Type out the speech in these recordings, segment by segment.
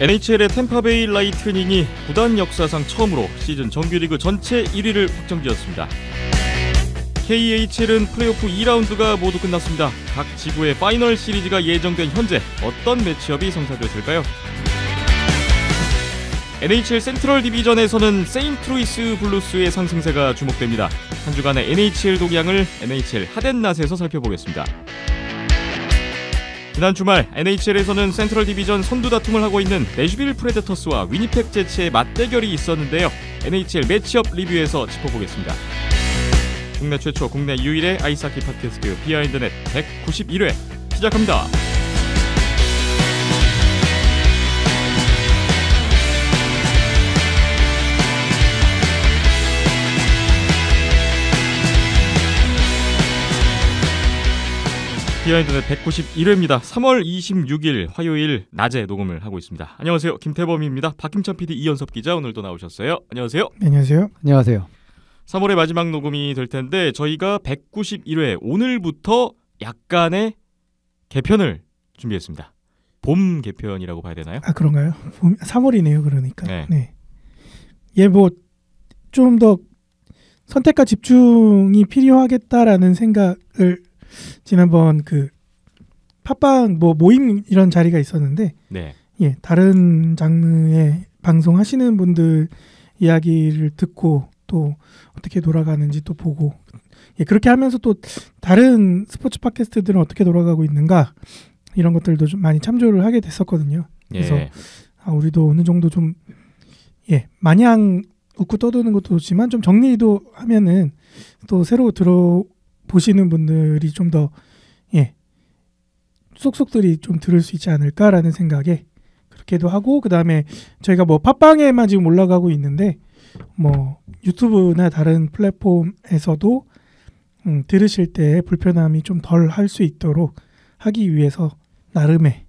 NHL의 템파베이 라이트닝이 구단 역사상 처음으로 시즌 정규리그 전체 1위를 확정지었습니다. KHL은 플레이오프 2라운드가 모두 끝났습니다. 각 지구의 파이널 시리즈가 예정된 현재 어떤 매치업이 성사되었을까요? NHL 센트럴 디비전에서는 세인트루이스 블루스의 상승세가 주목됩니다. 한 주간의 NHL 동향을 NHL 하덴낫에서 살펴보겠습니다. 지난 주말 NHL에서는 센트럴 디비전 선두 다툼을 하고 있는 내슈빌 프레데터스와 위니펙 제츠의 맞대결이 있었는데요. NHL 매치업 리뷰에서 짚어보겠습니다. 국내 최초, 국내 유일의 아이스하키 팟캐스트 비하인드넷 191회 시작합니다. 비하인드넷 191회입니다. 3월 26일 화요일 낮에 녹음을 하고 있습니다. 안녕하세요. 김태범입니다. 박김찬 PD, 이연섭 기자 오늘도 나오셨어요. 안녕하세요. 안녕하세요. 안녕하세요. 3월의 마지막 녹음이 될 텐데 저희가 191회 오늘부터 약간의 개편을 준비했습니다. 봄 개편이라고 봐야 되나요? 아, 그런가요? 3월이네요. 그러니까. 네. 예, 뭐 좀 더 선택과 집중이 필요하겠다라는 생각을 지난번 그 팟빵 뭐 모임 이런 자리가 있었는데, 네. 예, 다른 장르의 방송 하시는 분들 이야기를 듣고 또 어떻게 돌아가는지 또 보고, 예, 그렇게 하면서 또 다른 스포츠 팟캐스트들은 어떻게 돌아가고 있는가 이런 것들도 좀 많이 참조를 하게 됐었거든요. 그래서 예. 우리도 어느 정도 좀, 예, 마냥 웃고 떠드는 것도 좋지만 좀 정리도 하면은 또 새로 보시는 분들이 좀 더, 예, 쏙쏙들이 좀 들을 수 있지 않을까라는 생각에 그렇게도 하고, 그 다음에 저희가 뭐 팟빵에만 지금 올라가고 있는데 뭐 유튜브나 다른 플랫폼에서도 들으실 때 불편함이 좀 덜 할 수 있도록 하기 위해서 나름의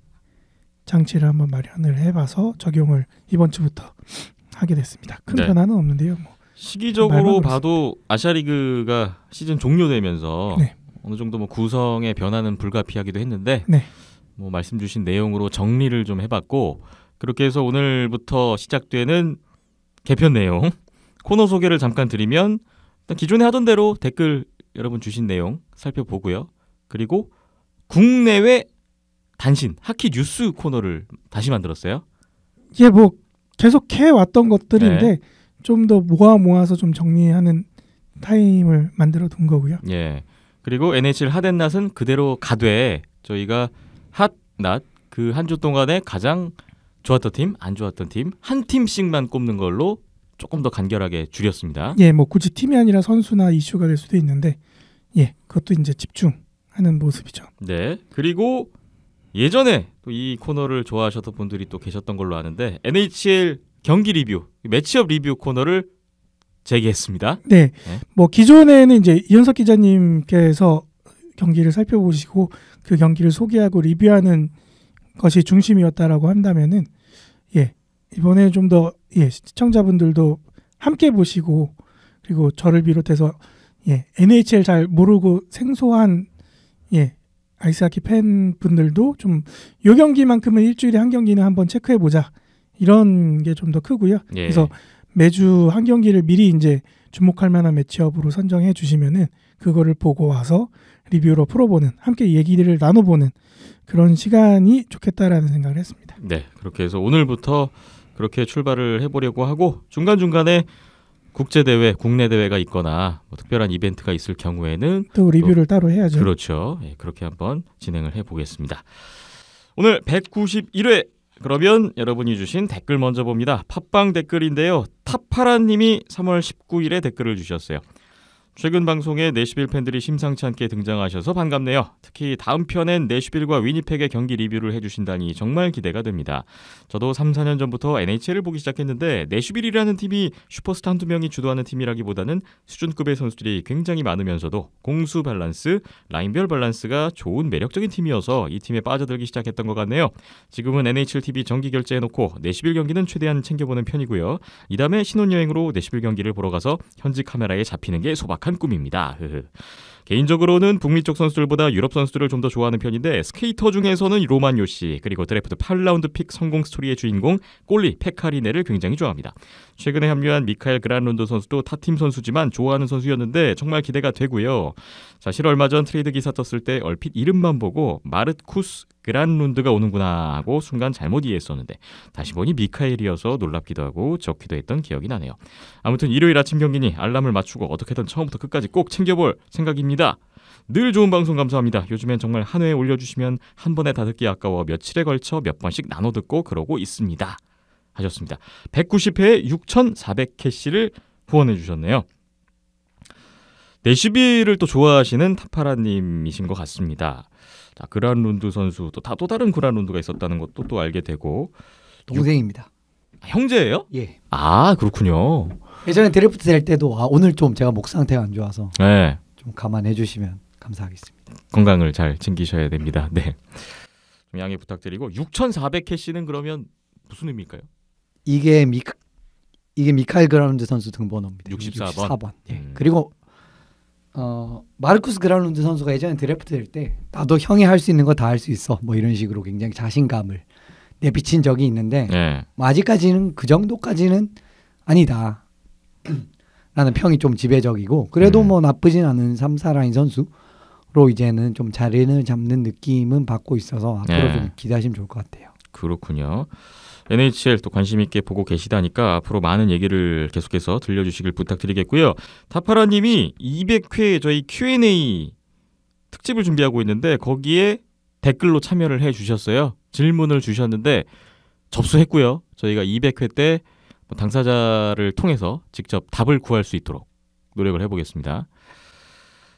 장치를 한번 마련을 해봐서 적용을 이번 주부터 하게 됐습니다. 큰 네. 변화는 없는데요. 뭐 시기적으로 봐도 아시아리그가 시즌 종료되면서 네. 어느 정도 뭐 구성의 변화는 불가피하기도 했는데, 네. 뭐 말씀 주신 내용으로 정리를 좀 해봤고, 그렇게 해서 오늘부터 시작되는 개편 내용 코너 소개를 잠깐 드리면, 일단 기존에 하던 대로 댓글 여러분 주신 내용 살펴보고요. 그리고 국내외 단신 하키 뉴스 코너를 다시 만들었어요. 예, 뭐 계속 해왔던 것들인데 네. 좀 더 모아서 좀 정리하는 타임을 만들어 둔 거고요. 예. 그리고 NHL 하덴낫은 그대로 가되 저희가 핫낫 그 한 주 동안에 가장 좋았던 팀, 안 좋았던 팀 한 팀씩만 꼽는 걸로 조금 더 간결하게 줄였습니다. 예, 뭐 굳이 팀이 아니라 선수나 이슈가 될 수도 있는데, 예, 그것도 이제 집중하는 모습이죠. 네. 그리고 예전에 또 이 코너를 좋아하셨던 분들이 또 계셨던 걸로 아는데, NHL 경기 리뷰, 매치업 리뷰 코너를 재개했습니다. 네. 네. 뭐 기존에는 이제 이현석 기자님께서 경기를 살펴보시고 그 경기를 소개하고 리뷰하는 것이 중심이었다라고 한다면은, 예, 이번에 좀 더, 예, 시청자분들도 함께 보시고, 그리고 저를 비롯해서, 예, NHL 잘 모르고 생소한, 예, 아이스하키 팬분들도 좀 요 경기만큼은 일주일에 한 경기는 한번 체크해 보자, 이런 게 좀 더 크고요. 예. 그래서 매주 한 경기를 미리 이제 주목할 만한 매치업으로 선정해 주시면은 그거를 보고 와서 리뷰로 풀어보는, 함께 얘기를 나눠보는 그런 시간이 좋겠다라는 생각을 했습니다. 네, 그렇게 해서 오늘부터 그렇게 출발을 해보려고 하고, 중간중간에 국제대회, 국내 대회가 있거나 뭐 특별한 이벤트가 있을 경우에는 또 리뷰를 따로 해야죠. 그렇죠. 예, 그렇게 한번 진행을 해보겠습니다. 오늘 191회, 그러면 여러분이 주신 댓글 먼저 봅니다. 팟빵 댓글인데요. 탑파라님이 3월 19일에 댓글을 주셨어요. 최근 방송에 내슈빌 팬들이 심상치 않게 등장하셔서 반갑네요. 특히 다음 편엔 내슈빌과 위니펙의 경기 리뷰를 해주신다니 정말 기대가 됩니다. 저도 3, 4년 전부터 NHL을 보기 시작했는데 내슈빌이라는 팀이 슈퍼스타 한두 명이 주도하는 팀이라기보다는 수준급의 선수들이 굉장히 많으면서도 공수 밸런스, 라인별 밸런스가 좋은 매력적인 팀이어서 이 팀에 빠져들기 시작했던 것 같네요. 지금은 NHL TV 정기 결제해놓고 내슈빌 경기는 최대한 챙겨보는 편이고요. 이 다음에 신혼여행으로 내슈빌 경기를 보러 가서 현지 카메라에 잡히는 게 소박한 꿈입니다. 개인적으로는 북미 쪽 선수들보다 유럽 선수들을 좀 더 좋아하는 편인데 스케이터 중에서는 로만 요시 그리고 드래프트 8라운드 픽 성공 스토리의 주인공 꼴리 페카리네를 굉장히 좋아합니다. 최근에 합류한 미카엘 그란룬드 선수도 타팀 선수지만 좋아하는 선수였는데 정말 기대가 되고요. 사실 얼마 전 트레이드 기사 떴을 때 얼핏 이름만 보고 마르쿠스 그란룬드가 오는구나 하고 순간 잘못 이해했었는데 다시 보니 미카엘이어서 놀랍기도 하고 좋기도 했던 기억이 나네요. 아무튼 일요일 아침 경기니 알람을 맞추고 어떻게든 처음부터 끝까지 꼭 챙겨볼 생각입니다. 늘 좋은 방송 감사합니다. 요즘엔 정말 한 회에 올려주시면 한 번에 다 듣기 아까워 며칠에 걸쳐 몇 번씩 나눠 듣고 그러고 있습니다. 하셨습니다. 190회에 6,400캐시를 후원해 주셨네요. 내슈빌을 또 좋아하시는 타파라님이신 것 같습니다. 자, 그란룬드 선수 또 다른 그란룬드가 있었다는 것도 또 알게 되고 동생입니다. 형제예요? 예. 아 그렇군요. 예전에 드래프트 될 때도 오늘 좀 제가 목 상태가 안 좋아서 네. 좀 감안해 주시면 감사하겠습니다. 건강을 잘 챙기셔야 됩니다. 네. 좀 양해 부탁드리고 6,400캐시는 그러면 무슨 의미일까요? 이게 미카엘 그라운드 선수 등번호입니다. 64번. 예. 그리고 마르쿠스 그라운드 선수가 예전에 드래프트 될 때 나도 형이 할 수 있는 거 다 할 수 있어 뭐 이런 식으로 굉장히 자신감을 내비친 적이 있는데 네. 뭐 아직까지는 그 정도까지는 아니다 라는 평이 좀 지배적이고 그래도 뭐 나쁘진 않은 3, 4라인 선수로 이제는 좀 자리를 잡는 느낌은 받고 있어서 앞으로 네. 좀 기대하시면 좋을 것 같아요. 그렇군요. NHL 또 관심 있게 보고 계시다니까 앞으로 많은 얘기를 계속해서 들려주시길 부탁드리겠고요. 타파라님이 200회 저희 Q&A 특집을 준비하고 있는데 거기에 댓글로 참여를 해주셨어요. 질문을 주셨는데 접수했고요. 저희가 200회 때 당사자를 통해서 직접 답을 구할 수 있도록 노력을 해보겠습니다.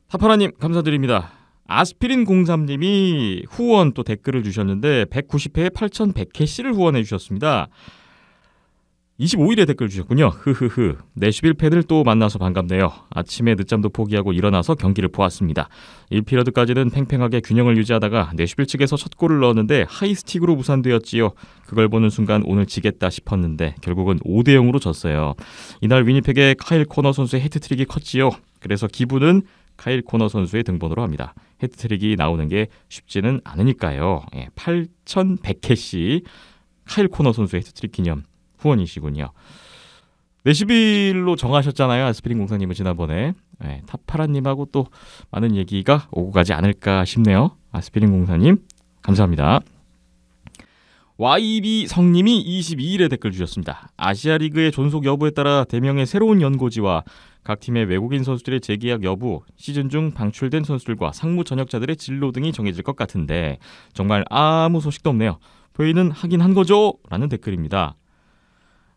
타파라님 감사드립니다. 아스피린 03님이 후원 또 댓글을 주셨는데 190회에 8,100캐시를 후원해 주셨습니다. 25일에 댓글 주셨군요. 흐흐흐. 내슈빌 팬을 또 만나서 반갑네요. 아침에 늦잠도 포기하고 일어나서 경기를 보았습니다. 1피러드까지는 팽팽하게 균형을 유지하다가 내슈빌 측에서 첫 골을 넣었는데 하이스틱으로 무산되었지요. 그걸 보는 순간 오늘 지겠다 싶었는데 결국은 5대0으로 졌어요. 이날 위니펙의 카일 코너 선수의 해트트릭이 컸지요. 그래서 기분은 카일 코너 선수의 등번호로 합니다. 해트트릭이 나오는 게 쉽지는 않으니까요. 8,100캐시 카일 코너 선수의 해트트릭 기념 후원이시군요. 내슈빌로 정하셨잖아요. 아스피린 공사님은 지난번에. 타파라님하고 또 많은 얘기가 오고 가지 않을까 싶네요. 아스피린 공사님 감사합니다. YB 성님이 22일에 댓글 주셨습니다. 아시아리그의 존속 여부에 따라 대명의 새로운 연고지와 각 팀의 외국인 선수들의 재계약 여부, 시즌 중 방출된 선수들과 상무 전역자들의 진로 등이 정해질 것 같은데 정말 아무 소식도 없네요. 회의는 하긴 한 거죠? 라는 댓글입니다.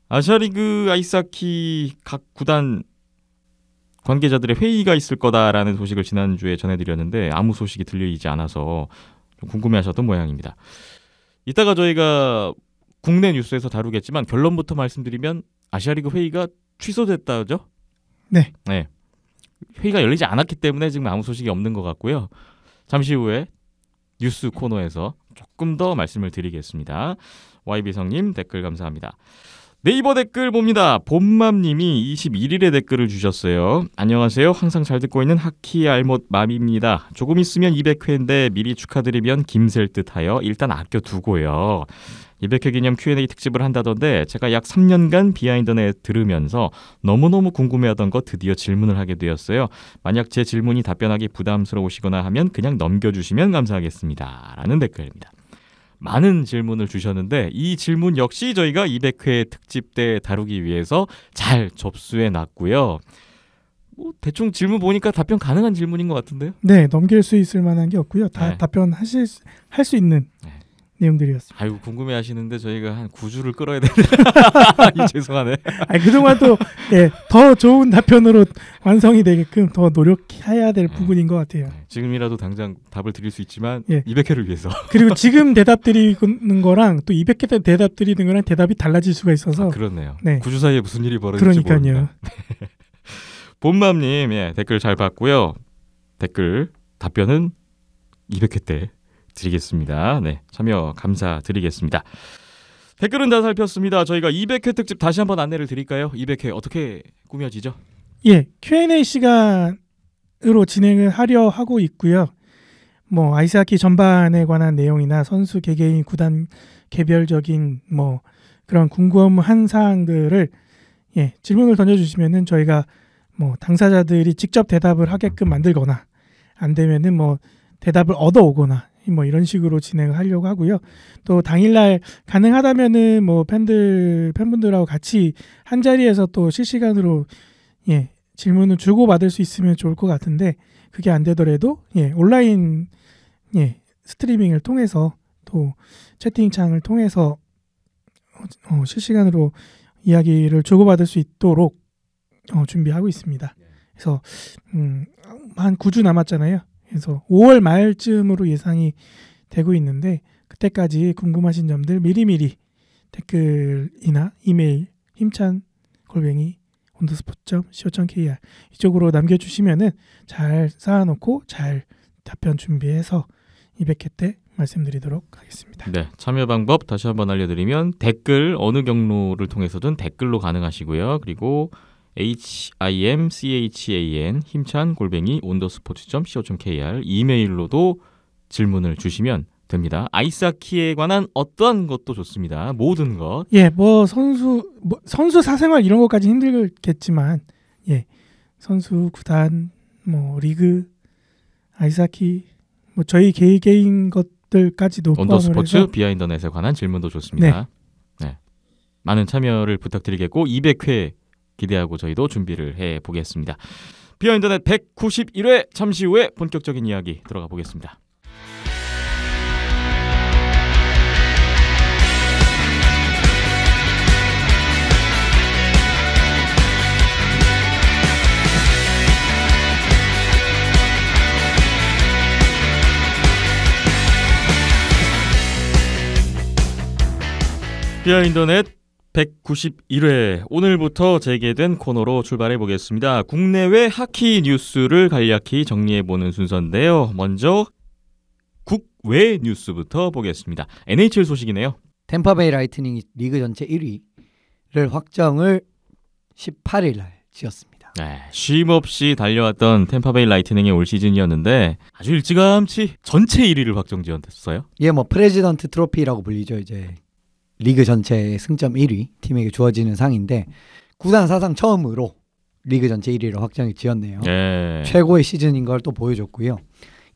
아시아리그 아이스하키 각 구단 관계자들의 회의가 있을 거다라는 소식을 지난주에 전해드렸는데 아무 소식이 들리지 않아서 좀 궁금해하셨던 모양입니다. 이따가 저희가 국내 뉴스에서 다루겠지만 결론부터 말씀드리면 아시아리그 회의가 취소됐다죠? 네. 회의가 열리지 않았기 때문에 지금 아무 소식이 없는 것 같고요. 잠시 후에 뉴스 코너에서 조금 더 말씀을 드리겠습니다. YB성님 댓글 감사합니다. 네이버 댓글 봅니다. 봄맘님이 21일에 댓글을 주셨어요. 안녕하세요. 항상 잘 듣고 있는 하키 알못 맘입니다. 조금 있으면 200회인데 미리 축하드리면 김셀 듯하여 일단 아껴두고요. 200회 기념 Q&A 특집을 한다던데 제가 약 3년간 비하인드에 들으면서 너무너무 궁금해하던 거 드디어 질문을 하게 되었어요. 만약 제 질문이 답변하기 부담스러우시거나 하면 그냥 넘겨주시면 감사하겠습니다. 라는 댓글입니다. 많은 질문을 주셨는데 이 질문 역시 저희가 200회 특집 때 다루기 위해서 잘 접수해 놨고요. 대충 질문 보니까 답변 가능한 질문인 것 같은데요? 네, 넘길 수 있을 만한 게 없고요. 다 할 수 있는 내용들이었습니다. 아이고 궁금해하시는데 저희가 한 9주를 끌어야 되네. 죄송하네. 그동안 또 더 좋은 답변으로 완성이 되게끔 더 노력해야 될 부분인 것 같아요. 지금이라도 당장 답을 드릴 수 있지만 200회를 위해서. 그리고 지금 대답 드리는 거랑 또 200회 때 대답 드리는 거랑 대답이 달라질 수가 있어서. 그렇네요. 네. 9주 사이에 무슨 일이 벌어질지 그러니까요. 모릅니다. 봄맘님 댓글 잘 봤고요. 댓글 답변은 200회 때 드리겠습니다. 네, 참여 감사드리겠습니다. 댓글은 다 살폈습니다. 저희가 200회 특집 다시 한번 안내를 드릴까요? 200회 어떻게 꾸며지죠? Q&A 시간 으로 진행을 하려 하고 있고요. 뭐 아이스하키 전반에 관한 내용이나 선수 개개인 구단 개별적인 뭐 그런 궁금한 사항들을 질문을 던져주시면은 저희가 뭐 당사자들이 직접 대답을 하게끔 만들거나 안 되면은 뭐 대답을 얻어오거나 뭐 이런 식으로 진행을 하려고 하고요. 또 당일날 가능하다면은 뭐 팬분들하고 같이 한 자리에서 또 실시간으로 질문을 주고받을 수 있으면 좋을 것 같은데 그게 안 되더라도 온라인 스트리밍을 통해서 또 채팅창을 통해서 실시간으로 이야기를 주고받을 수 있도록 준비하고 있습니다. 그래서 한 9주 남았잖아요. 그래서 5월 말쯤으로 예상이 되고 있는데 그때까지 궁금하신 점들 미리미리 댓글이나 이메일 힘찬@온더스포츠.co.kr 이쪽으로 남겨주시면은 잘 쌓아놓고 잘 답변 준비해서 200회 때 말씀드리도록 하겠습니다. 네, 참여 방법 다시 한번 알려드리면 댓글 어느 경로를 통해서든 댓글로 가능하시고요. 그리고 HIMCHAN 힘찬@온더스포츠.co.kr 이메일로도 질문을 주시면 됩니다. 아이스하키에 관한 어떠한 것도 좋습니다. 모든 것. 뭐 선수 사생활 이런 것까지 힘들겠지만 선수 구단 뭐 리그 아이스하키 뭐 저희 개인 것들까지도 온더스포츠 비하인더넷에 관한 질문도 좋습니다. 네. 많은 참여를 부탁드리겠고 200회 기대하고 저희도 준비를 해보겠습니다. 비하인더넷 191회 잠시 후에 본격적인 이야기 들어가 보겠습니다. 비하인더넷 191회 오늘부터 재개된 코너로 출발해 보겠습니다. 국내외 하키 뉴스를 간략히 정리해보는 순서인데요. 먼저 국외 뉴스부터 보겠습니다. NHL 소식이네요. 템파베이 라이트닝이 리그 전체 1위를 확정을 18일 날 지었습니다. 네, 쉼없이 달려왔던 템파베이 라이트닝의 올 시즌이었는데 아주 일찌감치 전체 1위를 확정지었어요. 뭐 프레지던트 트로피라고 불리죠. 이제 리그 전체 승점 1위 팀에게 주어지는 상인데 구단 사상 처음으로 리그 전체 1위를 확정이 지었네요. 최고의 시즌인 걸 또 보여줬고요.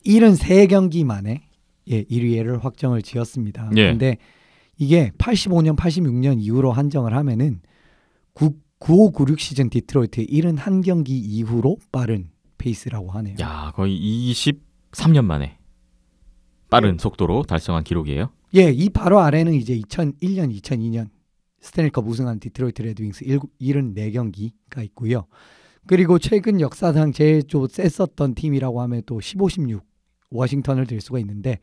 73경기 만에 1위를 확정을 지었습니다. 근데 이게 85년, 86년 이후로 한정을 하면은 9596 시즌 디트로이트의 71경기 이후로 빠른 페이스라고 하네요. 야, 거의 23년 만에 빠른 속도로 달성한 기록이에요. 이 바로 아래는 이제 2001년, 2002년 스탠리컵 우승한 디트로이트 레드윙스 74경기가 있고요. 그리고 최근 역사상 제일 좀 셌었던 팀이라고 하면 또 15-16 워싱턴을 들 수가 있는데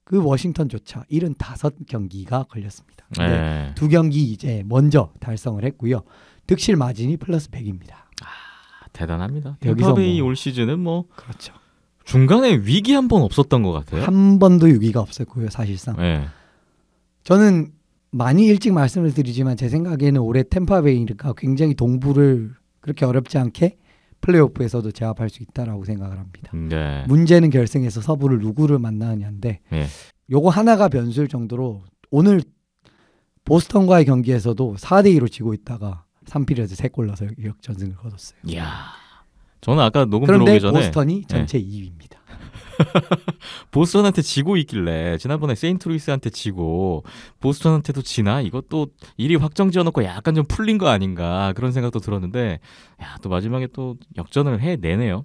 그 워싱턴조차 75경기가 걸렸습니다. 근데 2경기 이제 먼저 달성을 했고요. 득실 마진이 플러스 100입니다. 대단합니다. 템파베이 올 시즌은 그렇죠. 중간에 위기 한 번 없었던 것 같아요. 한 번도 위기가 없었고요, 사실상. 저는 많이 일찍 말씀을 드리지만 제 생각에는 올해 템파베이가 굉장히 동부를 그렇게 어렵지 않게 플레이오프에서도 제압할 수 있다라고 생각을 합니다. 문제는 결승에서 서부를 누구를 만나느냐인데 요거 하나가 변수일 정도로 오늘 보스턴과의 경기에서도 4대2로 지고 있다가 3피리어드 3골 넣어서 역전승을 거뒀어요. 이야. 저는 아까 녹음 들어오기 전에 보스턴이 전체 2위입니다. 보스턴한테 지고 있길래 지난번에 세인트루이스한테 지고 보스턴한테도 지나? 이것도 1위 확정 지어놓고 약간 좀 풀린 거 아닌가 그런 생각도 들었는데 또 마지막에 또 역전을 해내네요.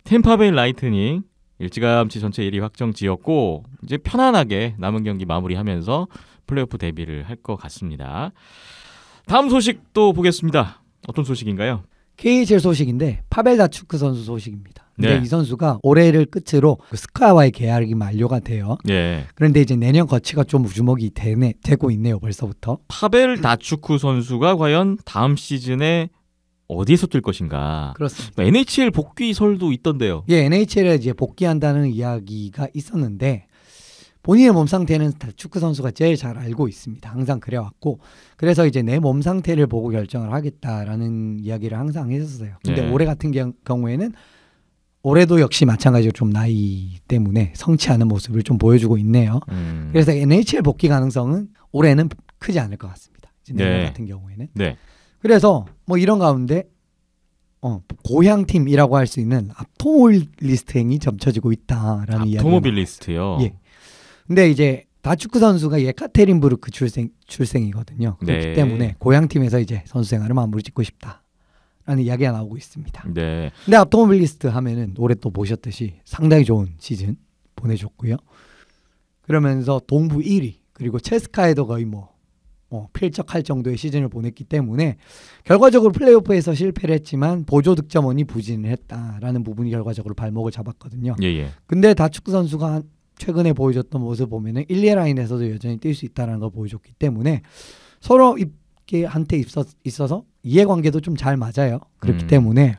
템파베이 라이트닝 일찌감치 전체 1위 확정 지었고 이제 편안하게 남은 경기 마무리하면서 플레이오프 데뷔를 할 것 같습니다. 다음 소식 또 보겠습니다. 어떤 소식인가요? KHL 소식인데 파벨 다추크 선수 소식입니다. 근데 이 선수가 올해를 끝으로 스카와의 계약이 만료가 돼요. 그런데 이제 내년 거치가 좀 주목이 되고 있네요. 벌써부터. 파벨 다추크 선수가 과연 다음 시즌에 어디에서 뛸 것인가? 그렇습니다. NHL 복귀설도 있던데요. NHL에 이제 복귀한다는 이야기가 있었는데 본인의 몸 상태는 다추크 선수가 제일 잘 알고 있습니다. 항상 그래왔고 그래서 이제 내 몸 상태를 보고 결정을 하겠다라는 이야기를 항상 했었어요. 근데 올해 같은 경우에는 올해도 역시 마찬가지로 좀 나이 때문에 성치 않은 모습을 좀 보여주고 있네요. 그래서 NHL 복귀 가능성은 올해는 크지 않을 것 같습니다. 내년 같은 경우에는. 네. 그래서 뭐 이런 가운데 고향팀이라고 할 수 있는 앞토모빌리스트행이 점쳐지고 있다라는 이야기가 앞토모빌리스트요. 예. 근데 이제 다축구 선수가 예카테린부르크 출생이거든요. 그렇기 네. 때문에 고향팀에서 이제 선수 생활을 마무리 짓고 싶다라는 이야기가 나오고 있습니다. 네. 근데 앞토모빌리스트 하면은 올해 또 보셨듯이 상당히 좋은 시즌 보내줬고요. 그러면서 동부 1위 그리고 체스카에도 거의 필적할 정도의 시즌을 보냈기 때문에 결과적으로 플레이오프에서 실패를 했지만 보조 득점원이 부진을 했다라는 부분이 결과적으로 발목을 잡았거든요. 예. 근데 다축구 선수가 최근에 보여줬던 모습 보면은 1, 라인에서도 여전히 뛸 수 있다는 걸 보여줬기 때문에 서로 이게 한테 있어서 이해관계도 좀 잘 맞아요. 그렇기 때문에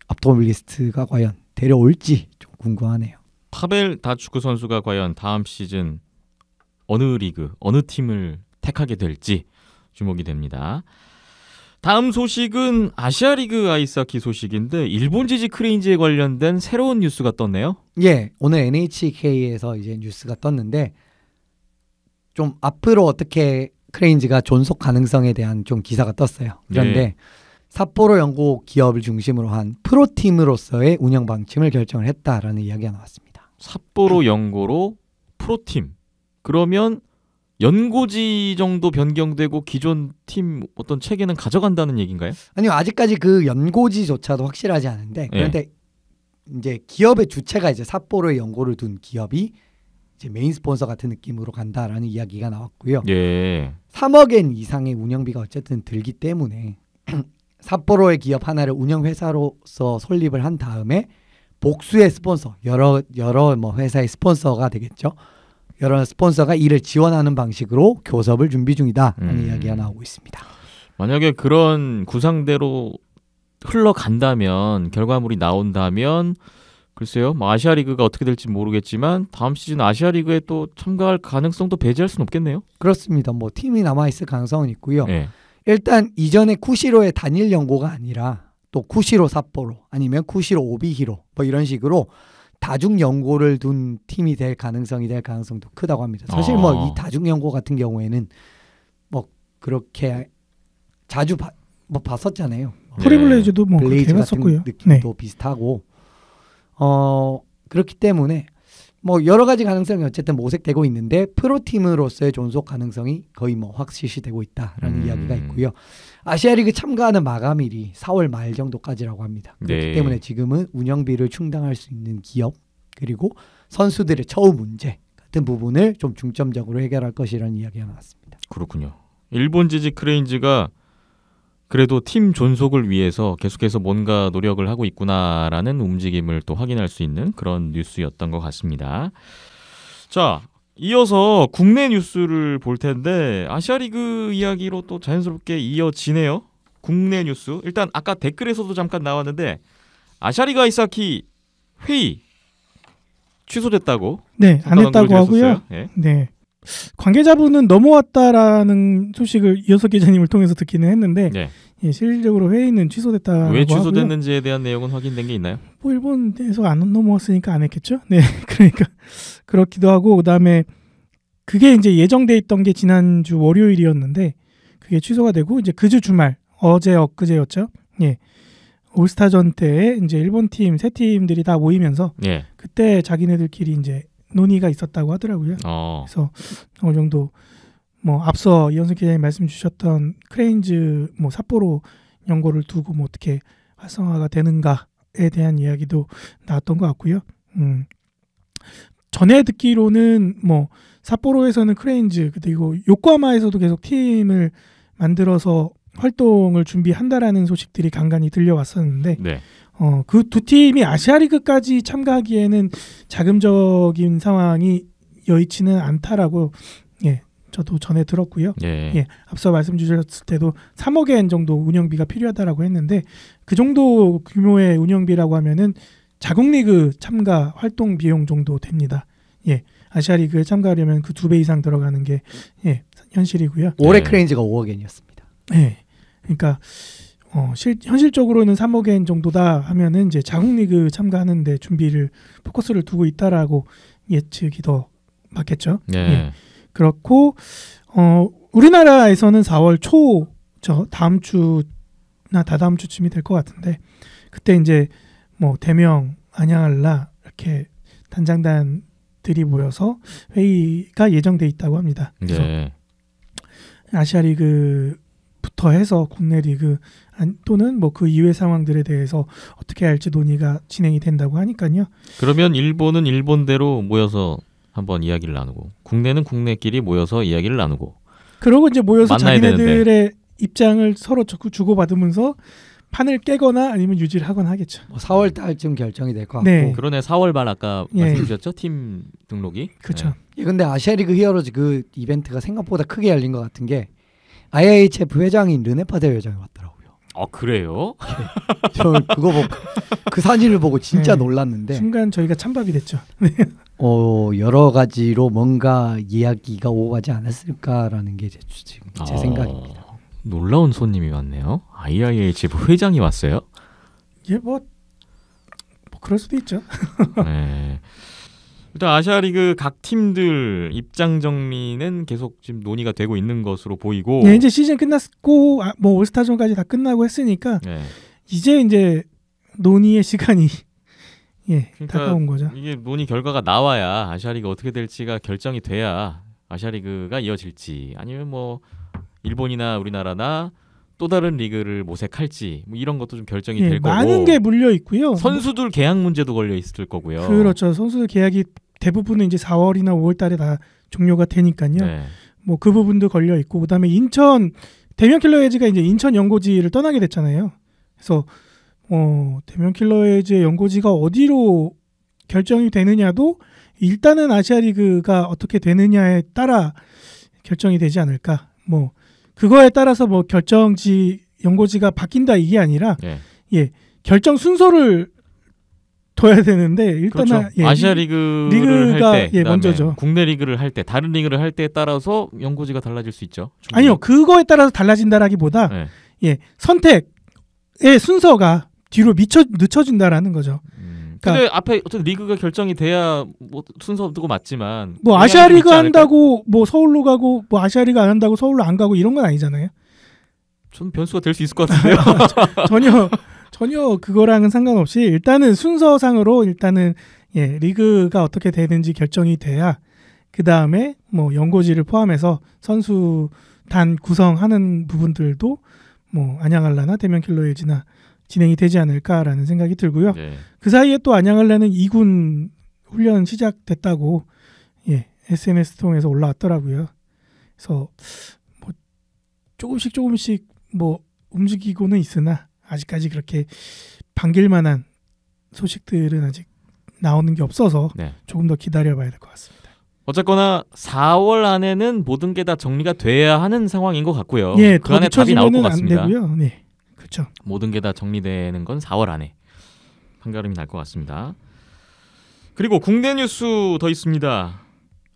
앞토모빌리스트가 과연 데려올지 좀 궁금하네요. 파벨 다축구 선수가 과연 다음 시즌 어느 리그, 어느 팀을 택하게 될지 주목이 됩니다. 다음 소식은 아시아리그 아이스하키 소식인데 일본 지지 크레인지에 관련된 새로운 뉴스가 떴네요. 예, 오늘 NHK에서 이제 뉴스가 떴는데 좀 앞으로 어떻게 크레인지가 존속 가능성에 대한 좀 기사가 떴어요. 그런데 삿포로 연고 기업을 중심으로 한 프로팀으로서의 운영 방침을 결정을 했다라는 이야기가 나왔습니다. 삿포로 연고로 프로팀. 그러면 연고지 정도 변경되고 기존 팀 어떤 체계는 가져간다는 얘기인가요? 아니요, 아직까지 그 연고지조차도 확실하지 않은데 그런데 이제 기업의 주체가 이제 삿포로에 연고를 둔 기업이 이제 메인 스폰서 같은 느낌으로 간다라는 이야기가 나왔고요. 예. 3억엔 이상의 운영비가 어쨌든 들기 때문에 삿포로의 기업 하나를 운영회사로서 설립을 한 다음에 복수의 스폰서, 여러 뭐 회사의 스폰서가 되겠죠. 여러 스폰서가 이를 지원하는 방식으로 교섭을 준비 중이다라는 이야기가 나오고 있습니다. 만약에 그런 구상대로 흘러간다면, 결과물이 나온다면 글쎄요, 뭐 아시아리그가 어떻게 될지 모르겠지만 다음 시즌 아시아리그에 또 참가할 가능성도 배제할 수는 없겠네요. 그렇습니다. 뭐 팀이 남아있을 가능성은 있고요. 예. 일단 이전에 쿠시로의 단일 연고가 아니라 또 쿠시로 삿포로 아니면 쿠시로 오비히로 뭐 이런 식으로 다중 연고를 둔 팀이 될 가능성도 크다고 합니다. 사실 뭐 이 다중 연고 같은 경우에는 뭐 그렇게 자주 봤었잖아요. 프리블레이즈도 뭐 그렇게 블레이즈 같은 해봤었고요. 느낌도 비슷하고 그렇기 때문에 뭐 여러 가지 가능성이 어쨌든 모색되고 있는데 프로팀으로서의 존속 가능성이 거의 뭐 확실시되고 있다라는 이야기가 있고요. 아시아리그 참가하는 마감일이 4월 말 정도까지라고 합니다. 그렇기 때문에 지금은 운영비를 충당할 수 있는 기업 그리고 선수들의 처우 문제 같은 부분을 좀 중점적으로 해결할 것이라는 이야기가 나왔습니다. 그렇군요. 일본 지지 크레인지가 그래도 팀 존속을 위해서 계속해서 뭔가 노력을 하고 있구나라는 움직임을 또 확인할 수 있는 그런 뉴스였던 것 같습니다. 자, 이어서 국내 뉴스를 볼 텐데 아시아리그 이야기로 또 자연스럽게 이어지네요. 국내 뉴스. 일단 아까 댓글에서도 잠깐 나왔는데 아시아리그 아이스하키 회의 취소됐다고. 네, 안 했다고 하고요. 네. 관계자분은 넘어왔다라는 소식을 이어서 기자님을 통해서 듣기는 했는데 실질적으로 회의는 취소됐다고 하고요. 왜 취소됐는지에 대한 내용은 확인된 게 있나요? 뭐 일본에서 안 넘어왔으니까 안 했겠죠. 네, 그러니까 그렇기도 하고 그다음에 그게 이제 예정돼 있던 게 지난주 월요일이었는데 그게 취소가 되고 이제 그 주 주말 어제 엊그제였죠. 예. 올스타전 때 이제 일본 팀 세 팀들이 다 모이면서 그때 자기네들끼리 이제 논의가 있었다고 하더라고요. 그래서 어느 정도 뭐 앞서 이현석 기자님 말씀 주셨던 크레인즈 뭐 삿포로 연고를 두고 뭐 어떻게 활성화가 되는가에 대한 이야기도 나왔던 것 같고요. 전에 듣기로는 뭐 삿포로에서는 크레인즈 그리고 요코하마에서도 계속 팀을 만들어서 활동을 준비한다라는 소식들이 간간히 들려왔었는데 그 두 팀이 아시아리그까지 참가하기에는 자금적인 상황이 여의치는 않다라고 저도 전에 들었고요. 앞서 말씀 주셨을 때도 3억엔 정도 운영비가 필요하다라고 했는데 그 정도 규모의 운영비라고 하면은 자국리그 참가 활동 비용 정도 됩니다. 아시아리그에 참가하려면 그 2배 이상 들어가는 게 현실이고요. 올해 크레인즈가 5억엔이었습니다. 그러니까 현실적으로는 3억엔 정도다 하면은 이제 자국 리그 참가하는데 준비를 포커스를 두고 있다라고 예측이 더 맞겠죠. 네. 예. 그렇고 우리나라에서는 4월 초죠. 다음 주나 다다음 주쯤이 될 것 같은데 그때 이제 뭐 대명 안양알라 이렇게 단장단들이 모여서 회의가 예정돼 있다고 합니다. 그래서 네. 아시아리그부터 해서 국내 리그 또는 뭐 그 이외 상황들에 대해서 어떻게 할지 논의가 진행이 된다고 하니까요. 그러면 일본은 일본대로 모여서 한번 이야기를 나누고 국내는 국내끼리 모여서 이야기를 나누고 그러고 이제 모여서 만나야 자기네들의 되는데. 입장을 서로 주고받으면서 판을 깨거나 아니면 유지를 하거나 하겠죠. 뭐 4월 달쯤 결정이 될 것 같고. 네. 그러네 4월 말 아까 예. 말씀 주셨죠? 팀 등록이. 그렇죠. 네. 예, 근데 아시아리그 히어로즈 그 이벤트가 생각보다 크게 열린 것 같은 게 IIHF 회장인 르네파데 회장이 왔더라고요. 그래요? 저 그거 보고 그 사진을 보고 진짜 네. 놀랐는데 순간 저희가 찬밥이 됐죠. 여러 가지로 뭔가 이야기가 오가지 않았을까라는 게 지금 제 생각입니다. 놀라운 손님이 왔네요. IIHF 회장이 왔어요. 예, 뭐 그럴 수도 있죠. 네. 일단 아시아리그 각 팀들 입장 정리는 계속 지금 논의가 되고 있는 것으로 보이고. 네, 이제 시즌 끝났고 뭐 올스타전까지 다 끝나고 했으니까 네. 이제 논의의 시간이 그러니까 다가온 거죠. 이게 논의 결과가 나와야 아시아리그 어떻게 될지가 결정이 돼야 아시아리그가 이어질지 아니면 뭐 일본이나 우리나라나 또 다른 리그를 모색할지 뭐 이런 것도 좀 결정이 될 거고. 많은 게 물려 있고요. 선수들 계약 문제도 걸려 있을 거고요. 그렇죠. 선수들 계약이 대부분은 이제 4월이나 5월달에 다 종료가 되니까요. 네. 뭐 그 부분도 걸려 있고 그다음에 인천 대면 킬러헤즈가 이제 인천 연고지를 떠나게 됐잖아요. 그래서 대면 킬러헤즈의 연고지가 어디로 결정이 되느냐도 일단은 아시아리그가 어떻게 되느냐에 따라 결정이 되지 않을까. 뭐 그거에 따라서 뭐 결정지 연고지가 바뀐다 이게 아니라 네. 결정 순서를 둬야 되는데 일단은 그렇죠. 아시아리그를 리그가 할 때, 그다음에 먼저죠. 국내 리그를 할 때, 다른 리그를 할 때에 따라서 연고지가 달라질 수 있죠. 충분히. 아니요, 그거에 따라서 달라진다라기보다 네. 선택의 순서가 뒤로 늦춰진다라는 거죠. 근데 앞에 어쨌든 리그가 결정이 돼야 뭐 순서도 맞지만 뭐 영향이 좀 아시아리그 있지 않을까요? 한다고 뭐 서울로 가고 뭐 아시아리그 안 한다고 서울로 안 가고 이런 건 아니잖아요. 좀 변수가 될 수 있을 것 같은데요. 전혀 그거랑은 상관없이 일단은 순서상으로 일단은 리그가 어떻게 되는지 결정이 돼야 그 다음에 뭐 연고지를 포함해서 선수단 구성하는 부분들도 뭐 안양알라나 대면킬러헤즈나 진행이 되지 않을까라는 생각이 들고요. 네. 그 사이에 또 안양알라는 2군 훈련 시작됐다고 SNS 통해서 올라왔더라고요. 그래서 뭐 조금씩 뭐 움직이고는 있으나 아직까지 그렇게 반길 만한 소식들은 아직 나오는 게 없어서 네. 조금 더 기다려봐야 될 것 같습니다. 어쨌거나 4월 안에는 모든 게 다 정리가 돼야 하는 상황인 것 같고요. 예, 그 안에 답이 나올 것 같습니다. 안 되고요. 네, 그렇죠. 모든 게 다 정리되는 건 4월 안에 판가름이 날 것 같습니다. 그리고 국내 뉴스 더 있습니다.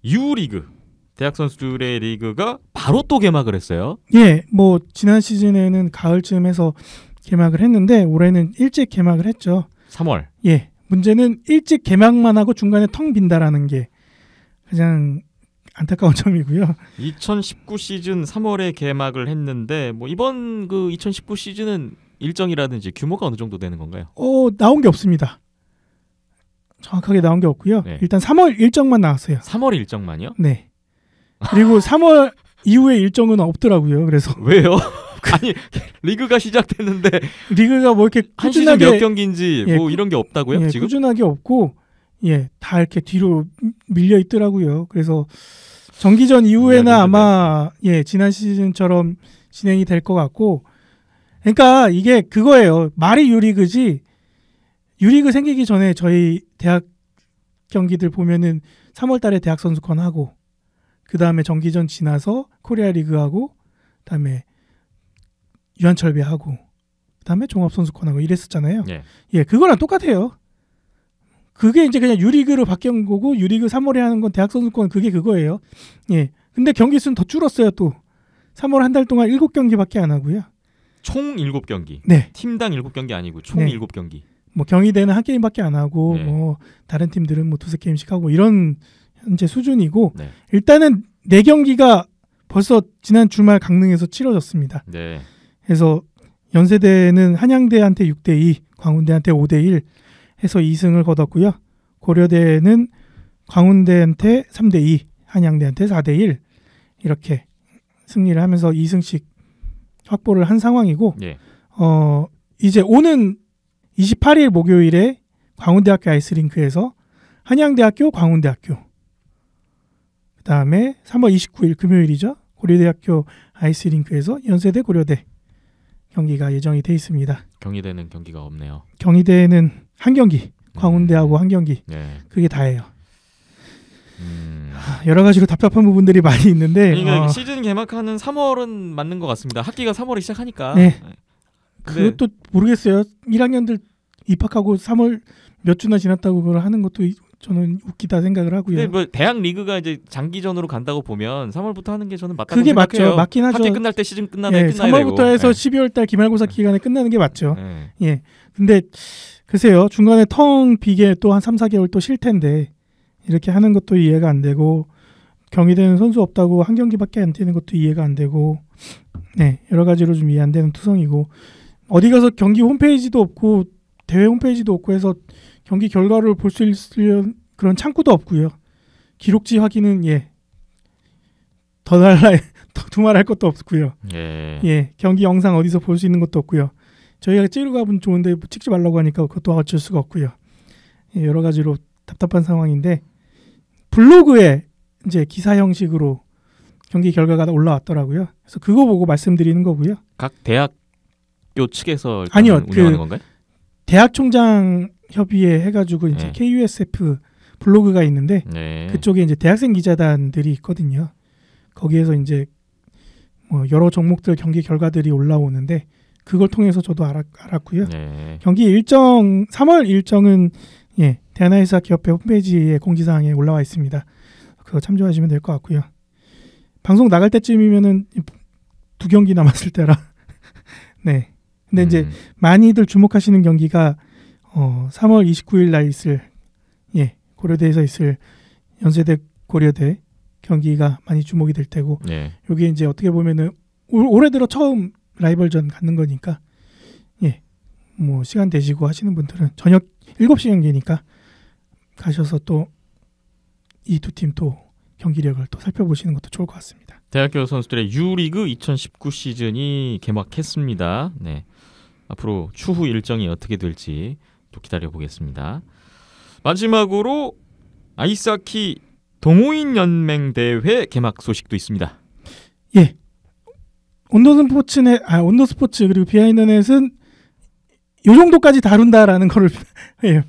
U리그 대학 선수들의 리그가 바로 또 개막을 했어요. 예, 뭐 지난 시즌에는 가을쯤 해서 개막을 했는데 올해는 일찍 개막을 했죠. 3월. 예, 문제는 일찍 개막만 하고 중간에 텅 빈다라는 게 가장 안타까운 점이고요. 2019 시즌 3월에 개막을 했는데 뭐 이번 그 2019 시즌은 일정이라든지 규모가 어느 정도 되는 건가요? 나온 게 없습니다. 정확하게 나온 게 없고요. 네. 일단 3월 일정만 나왔어요. 3월 일정만요? 네. 그리고 3월 이후에 일정은 없더라고요. 그래서 왜요? 아니 리그가 시작됐는데 리그가 뭐 이렇게 한 시즌 몇 꾸준하게 경기인지 뭐 이런 게 없다고요? 지금? 꾸준하게 없고 다 이렇게 뒤로 밀려 있더라고요. 그래서 정기전 이후에나 아마 지난 시즌처럼 진행이 될 것 같고, 그러니까 이게 그거예요. 말이 유리그지. 유리그 생기기 전에 저희 대학 경기들 보면은 3월달에 대학 선수권 하고, 그 다음에 정기전 지나서 코리아 리그 하고, 그다음에 유한철배 하고, 그다음에 종합 선수권 하고 이랬었잖아요. 그거랑 똑같아요. 그게 이제 그냥 유리그로 바뀐 거고, 유리그 3월에 하는 건 대학 선수권 그게 그거예요. 근데 경기 수는 더 줄었어요. 또 3월 한 달 동안 7경기밖에 안 하고요. 총 7경기. 네. 팀당 7경기 아니고 총 네. 7경기. 뭐 경희대는 한 게임밖에 안 하고 네. 뭐 다른 팀들은 뭐 두세 게임씩 하고 이런 현재 수준이고 네. 일단은 4경기가 벌써 지난 주말 강릉에서 치러졌습니다. 네. 그래서 연세대는 한양대한테 6대2, 광운대한테 5대1 해서 2승을 거뒀고요. 고려대는 광운대한테 3대2, 한양대한테 4대1 이렇게 승리를 하면서 2승씩 확보를 한 상황이고 예. 이제 오는 28일 목요일에 광운대학교 아이스링크에서 한양대학교, 광운대학교 그다음에 3월 29일 금요일이죠. 고려대학교 아이스링크에서 연세대, 고려대 경기가 예정이 돼 있습니다. 경희대는 경기가 없네요. 경희대는 한 경기, 광운대하고 한 경기 네. 그게 다예요. 여러 가지로 답답한 부분들이 많이 있는데 그러니까 시즌 개막하는 3월은 맞는 것 같습니다. 학기가 3월에 시작하니까. 네. 근데 그것도 모르겠어요. 1학년들 입학하고 3월 몇 주나 지났다고 그걸 하는 것도 저는 웃기다 생각을 하고요. 근데 뭐 대학 리그가 이제 장기전으로 간다고 보면 3월부터 하는 게 저는 맞다고 그게 생각해요. 맞죠. 맞긴 하죠. 학기 끝날 때 시즌 끝나야 예, 끝나야 3월부터 되고. 해서 네. 12월 달 기말고사 기간에 끝나는 게 맞죠. 네. 예. 근데 글쎄요. 중간에 텅 비게 또 한 3, 4개월 또 쉴 텐데 이렇게 하는 것도 이해가 안 되고 경희대는 선수 없다고 한 경기밖에 안 뛰는 것도 이해가 안 되고 네. 여러 가지로 좀 이해 안 되는 투성이고 어디 가서 경기 홈페이지도 없고 대회 홈페이지도 없고 해서 경기 결과를 볼 수 있는 그런 창구도 없고요. 기록지 확인은 더 두말할 것도 없고요. 예. 예, 경기 영상 어디서 볼 수 있는 것도 없고요. 저희가 찍으러 가면 좋은데 찍지 말라고 하니까 그것도 어쩔 수가 없고요. 예, 여러 가지로 답답한 상황인데 블로그에 이제 기사 형식으로 경기 결과가 올라왔더라고요. 그래서 그거 보고 말씀드리는 거고요. 각 대학교 측에서 아니요, 운영하는 건가요? 대학 총장 협의회 해가지고 이제 네. KUSF 블로그가 있는데 네. 그쪽에 이제 대학생 기자단들이 있거든요. 거기에서 이제 뭐 여러 종목들 경기 결과들이 올라오는데 그걸 통해서 저도 알았고요. 네. 경기 일정 3월 일정은 대한아이스하키협회 홈페이지에 공지사항에 올라와 있습니다. 그거 참조하시면 될 것 같고요. 방송 나갈 때쯤이면은 2경기 남았을 때라. 네. 근데 이제 많이들 주목하시는 경기가 3월 29일 날 있을 고려대에서 있을 연세대 고려대 경기가 많이 주목이 될 테고 네. 여기 이제 어떻게 보면은 올해 들어 처음 라이벌전 갖는 거니까 뭐 시간 되시고 하시는 분들은 저녁 7시 경기니까 가셔서 또 이 두 팀 또 경기력을 또 살펴보시는 것도 좋을 것 같습니다. 대학교 선수들의 U리그 2019 시즌이 개막했습니다. 네. 앞으로 추후 일정이 어떻게 될지 또 기다려 보겠습니다. 마지막으로 아이스하키 동호인 연맹 대회 개막 소식도 있습니다. 예. 온도스포츠 그리고 비하인드넷은 이 정도까지 다룬다라는 거를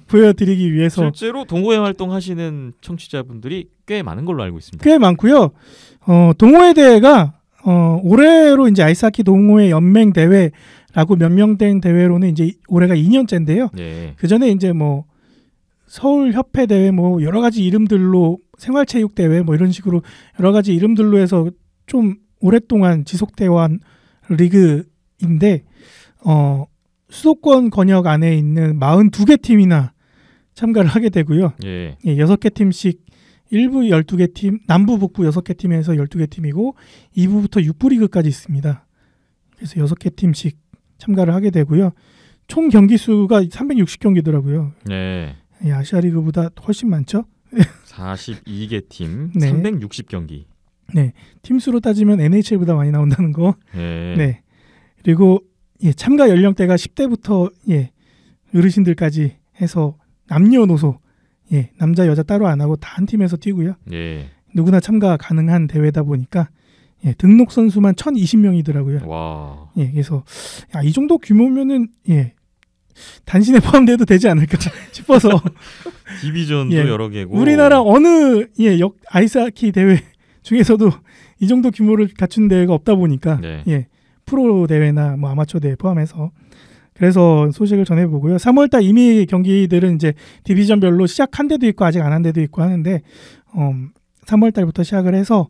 보여드리기 위해서 실제로 동호회 활동하시는 청취자분들이 꽤 많은 걸로 알고 있습니다. 꽤 많고요. 동호회 대회가 올해로 이제 아이스하키 동호회 연맹 대회라고 명명된 대회로는 이제 올해가 2년째인데요. 네. 그 전에 이제 뭐 서울 협회 대회 뭐 여러 가지 이름들로 생활체육 대회 뭐 이런 식으로 여러 가지 이름들로 해서 좀 오랫동안 지속되어온 리그인데 수도권 권역 안에 있는 42개 팀이나 참가를 하게 되고요. 예. 6개 팀씩 1부 12개 팀, 남부 북부 6개 팀에서 12개 팀이고 2부부터 6부 리그까지 있습니다. 그래서 6개 팀씩 참가를 하게 되고요. 총 경기 수가 360경기더라고요. 네. 아시아 리그보다 훨씬 많죠? 42개 팀, 네. 360경기. 네. 팀 수로 따지면 NHL보다 많이 나온다는 거. 네. 네. 그리고 참가 연령대가 10대부터 어르신들까지 해서 남녀노소 남자 여자 따로 안 하고 다 한 팀에서 뛰고요. 예. 누구나 참가 가능한 대회다 보니까 등록 선수만 1,020명이더라고요. 와. 그래서 이 정도 규모면은 단신에 포함돼도 되지 않을까 싶어서 디비전도 여러 개고. 우리나라 어느 아이스하키 대회 중에서도 이 정도 규모를 갖춘 대회가 없다 보니까 네. 프로 대회나 뭐 아마추어 대회 포함해서 그래서 소식을 전해보고요. 3월달 이미 경기들은 이제 디비전별로 시작한 데도 있고 아직 안 한 데도 있고 하는데 3월달부터 시작을 해서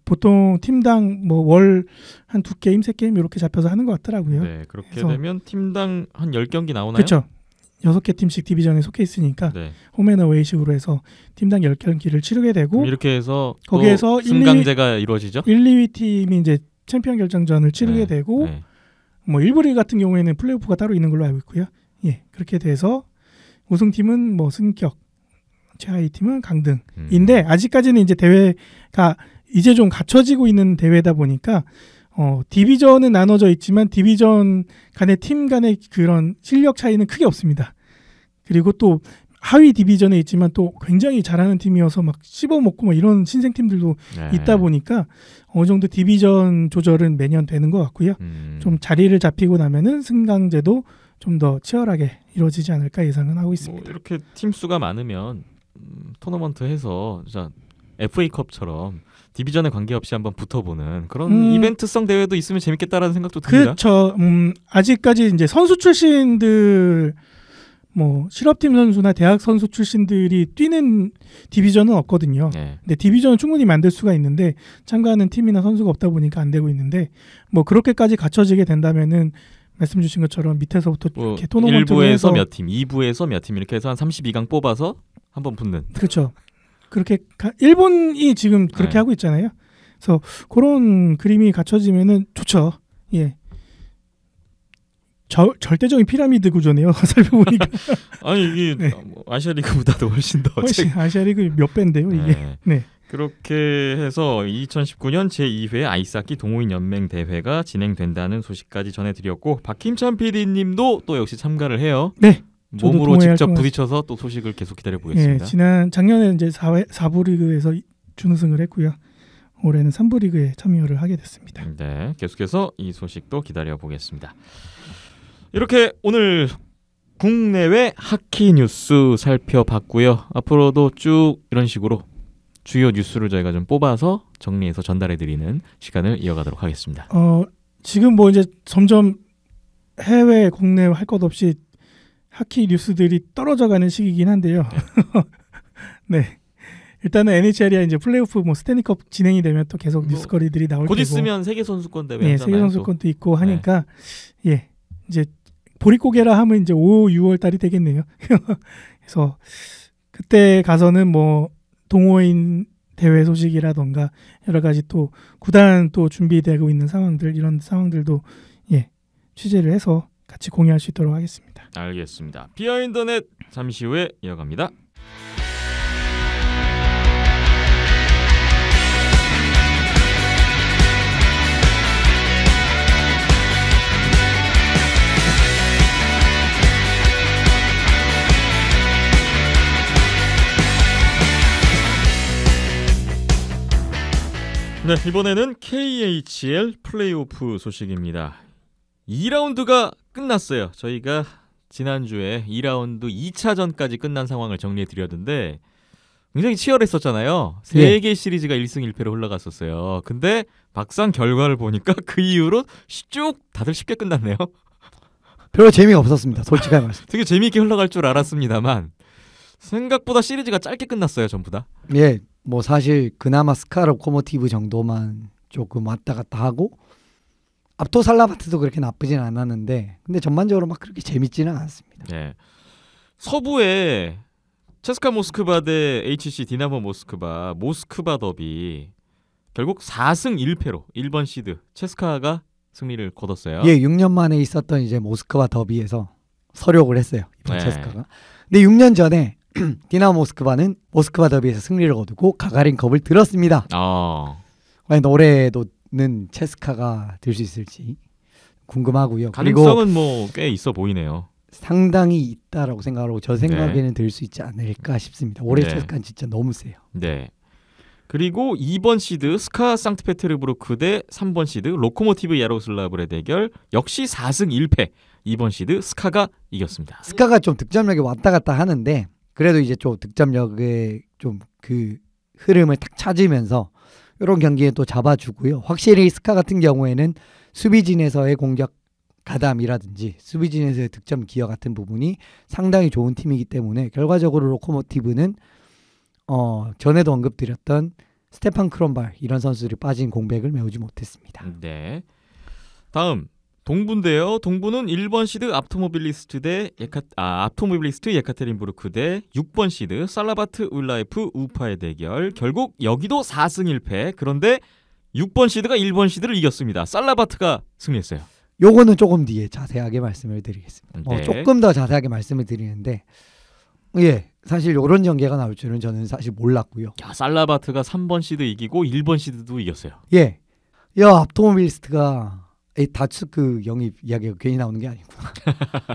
보통 팀당 뭐 월 한 2게임, 3게임 이렇게 잡혀서 하는 것 같더라고요. 네, 그렇게 그래서- 되면 팀당 한 10경기 나오나요? 그렇죠. 6개 팀씩 디비전에 속해 있으니까 네. 홈앤어웨이식으로 해서 팀당 10경기를 치르게 되고 그럼 이렇게 해서 거기에서 또 승강제가 이루어지죠? 1, 2위 팀이 이제 챔피언 결정전을 치르게 네, 되고 네. 뭐 1부 리그 같은 경우에는 플레이오프가 따로 있는 걸로 알고 있고요. 예. 그렇게 돼서 우승팀은 뭐 승격, 최하위 팀은 강등인데 아직까지는 이제 대회가 이제 좀 갖춰지고 있는 대회다 보니까 디비전은 나눠져 있지만 디비전 간의 팀 간의 그런 실력 차이는 크게 없습니다. 그리고 또 하위 디비전에 있지만 또 굉장히 잘하는 팀이어서 막 씹어먹고 뭐 이런 신생 팀들도 네. 있다 보니까 어느 정도 디비전 조절은 매년 되는 것 같고요. 좀 자리를 잡히고 나면은 승강제도 좀 더 치열하게 이루어지지 않을까 예상은 하고 뭐 있습니다. 이렇게 팀 수가 많으면 토너먼트 해서 진짜 FA컵처럼 디비전에 관계없이 한번 붙어보는 그런 이벤트성 대회도 있으면 재밌겠다라는 생각도 듭니다. 그렇죠. 아직까지 이제 선수 출신들 뭐 실업팀 선수나 대학 선수 출신들이 뛰는 디비전은 없거든요. 네. 근데 디비전은 충분히 만들 수가 있는데 참가하는 팀이나 선수가 없다 보니까 안 되고 있는데 뭐 그렇게까지 갖춰지게 된다면은 말씀 주신 것처럼 밑에서부터 뭐 이렇게 토너먼트로 1부에서 해서 몇 팀, 2부에서 몇 팀 이렇게 해서 한 32강 뽑아서 한번 붙는. 그렇죠. 그렇게 일본이 지금 그렇게 네. 하고 있잖아요. 그래서 그런 그림이 갖춰지면은 좋죠. 예. 절대적인 피라미드 구조네요. 살펴보니까 아니 이게 네. 아시아리그보다도 훨씬 더 훨씬 아시아리그 몇 배인데요, 이게. 네. 네. 그렇게 해서 2019년 제2회 아이스하키 동호인 연맹 대회가 진행된다는 소식까지 전해드렸고 박힘찬 PD님도 또 역시 참가를 해요. 네. 저도 몸으로 동호회 직접 활동을- 부딪혀서 또 소식을 계속 예, 기다려보겠습니다. 작년에 이제 4부 리그에서 준우승을 했고요. 올해는 3부 리그에 참여를 하게 됐습니다. 네, 계속해서 이 소식도 기다려보겠습니다. 이렇게 오늘 국내외 하키 뉴스 살펴봤고요. 앞으로도 쭉 이런 식으로 주요 뉴스를 저희가 좀 뽑아서 정리해서 전달해드리는 시간을 이어가도록 하겠습니다. 지금 뭐 이제 점점 해외, 국내 할 것 없이 하키 뉴스들이 떨어져가는 시기이긴 한데요. 네. 일단은 NHL이 이제 플레이오프 뭐 스탠리컵 진행이 되면 또 계속 뭐 뉴스거리들이 나올 곧 테고. 있으면 세계 선수권 대회 네, 하잖아요. 세계 선수권도 있고 네. 하니까 예, 이제 보릿고개라 하면 이제 5, 6월 달이 되겠네요. 그래서 그때 가서는 뭐 동호인 대회 소식이라던가 여러 가지 또 구단 또 준비되고 있는 상황들 이런 상황들도 예, 취재를 해서 같이 공유할 수 있도록 하겠습니다. 알겠습니다. 비하인드넷 잠시 후에 이어갑니다. 네, 이번에는 KHL 플레이오프 소식입니다. 2라운드가 끝났어요. 저희가 지난주에 2라운드 2차전까지 끝난 상황을 정리해 드렸는데 굉장히 치열했었잖아요. 3개 시리즈가 1승 1패로 흘러갔었어요. 근데 막상 결과를 보니까 그 이후로 쭉 다들 쉽게 끝났네요. 별로 재미가 없었습니다. 솔직하게 말씀. 되게 재미있게 흘러갈 줄 알았습니다만 생각보다 시리즈가 짧게 끝났어요. 전부 다. 예, 뭐 사실 그나마 스카 로코모티브 정도만 조금 왔다 갔다 하고 압토 살라바트도 그렇게 나쁘진 않았는데 근데 전반적으로 막 그렇게 재밌지는 않았습니다. 네. 서부에 체스카 모스크바 대 HC 디나모 모스크바 더비 결국 4승 1패로 1번 시드 체스카가 승리를 거뒀어요. 예, 6년 만에 있었던 이제 모스크바 더비에서 서력을 했어요. 이번 네. 체스카가. 근데 6년 전에 디나모 모스크바는 모스크바 더비에서 승리를 거두고 가가린컵을 들었습니다. 과연 올해도는 체스카가 들 수 있을지 궁금하고요. 그리고 가능성은 뭐 꽤 있어 보이네요. 상당히 있다라고 생각하고 저 생각에는 들 수 있지 않을까 싶습니다. 올해 네. 체스카는 진짜 너무 세요. 네. 그리고 2번 시드 스카 상트페테르부르크 대 3번 시드 로코모티브 야로슬라브의 대결 역시 4승 1패 2번 시드 스카가 이겼습니다. 스카가 좀 득점력이 왔다 갔다 하는데 그래도 이제 좀 득점력의 좀 그 흐름을 탁 찾으면서 이런 경기에 또 잡아주고요. 확실히 스카 같은 경우에는 수비진에서의 공격 가담이라든지 수비진에서의 득점 기여 같은 부분이 상당히 좋은 팀이기 때문에 결과적으로 로코모티브는 전에도 언급드렸던 스테판 크롬발 이런 선수들이 빠진 공백을 메우지 못했습니다. 네. 다음 동부인데요. 동부는 1번 시드 아토모빌리스트 예카테린부르크 대 6번 시드 살라바트 울라이프 우파의 대결. 결국 여기도 4승 1패. 그런데 6번 시드가 1번 시드를 이겼습니다. 살라바트가 승리했어요. 요거는 조금 뒤에 자세하게 말씀을 드리겠습니다. 네. 조금 더 자세하게 말씀을 드리는데 예, 사실 이런 전개가 나올 줄은 저는 사실 몰랐고요. 야, 살라바트가 3번 시드 이기고 1번 시드도 이겼어요. 예, 야 아토모빌리스트가 다츠크 영입 이야기가 괜히 나오는 게 아니구나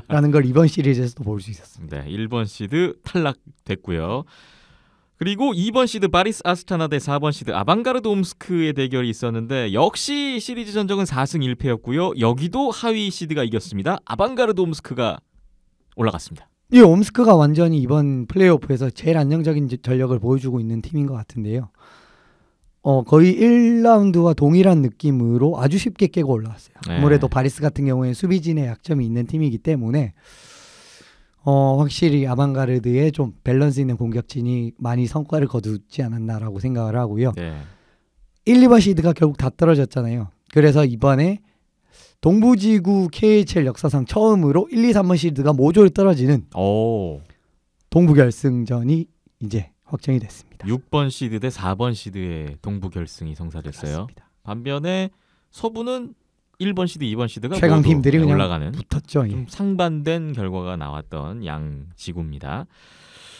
라는 걸 이번 시리즈에서도 볼 수 있었습니다. 네, 1번 시드 탈락됐고요. 그리고 2번 시드 바리스 아스타나 대 4번 시드 아방가르드 옴스크의 대결이 있었는데 역시 시리즈 전적은 4승 1패였고요. 여기도 하위 시드가 이겼습니다. 아방가르드 옴스크가 올라갔습니다. 이 옴스크가 완전히 이번 플레이오프에서 제일 안정적인 전력을 보여주고 있는 팀인 것 같은데요. 거의 1라운드와 동일한 느낌으로 아주 쉽게 깨고 올라왔어요. 네. 아무래도 바리스 같은 경우에 수비진의 약점이 있는 팀이기 때문에 확실히 아방가르드의 좀 밸런스 있는 공격진이 많이 성과를 거두지 않았나라고 생각을 하고요. 네. 1, 2번 시드가 결국 다 떨어졌잖아요. 그래서 이번에 동부지구 KHL 역사상 처음으로 1, 2, 3번 시드가 모조리 떨어지는 오. 동부 결승전이 이제 확정이 됐습니다. 6번 시드 대 4번 시드의 동부 결승이 성사됐어요. 그렇습니다. 반면에 서부는 1번 시드, 2번 시드가 최강 모두 팀들이 그냥 올라가는 붙었죠. 좀 예. 상반된 결과가 나왔던 양 지구입니다.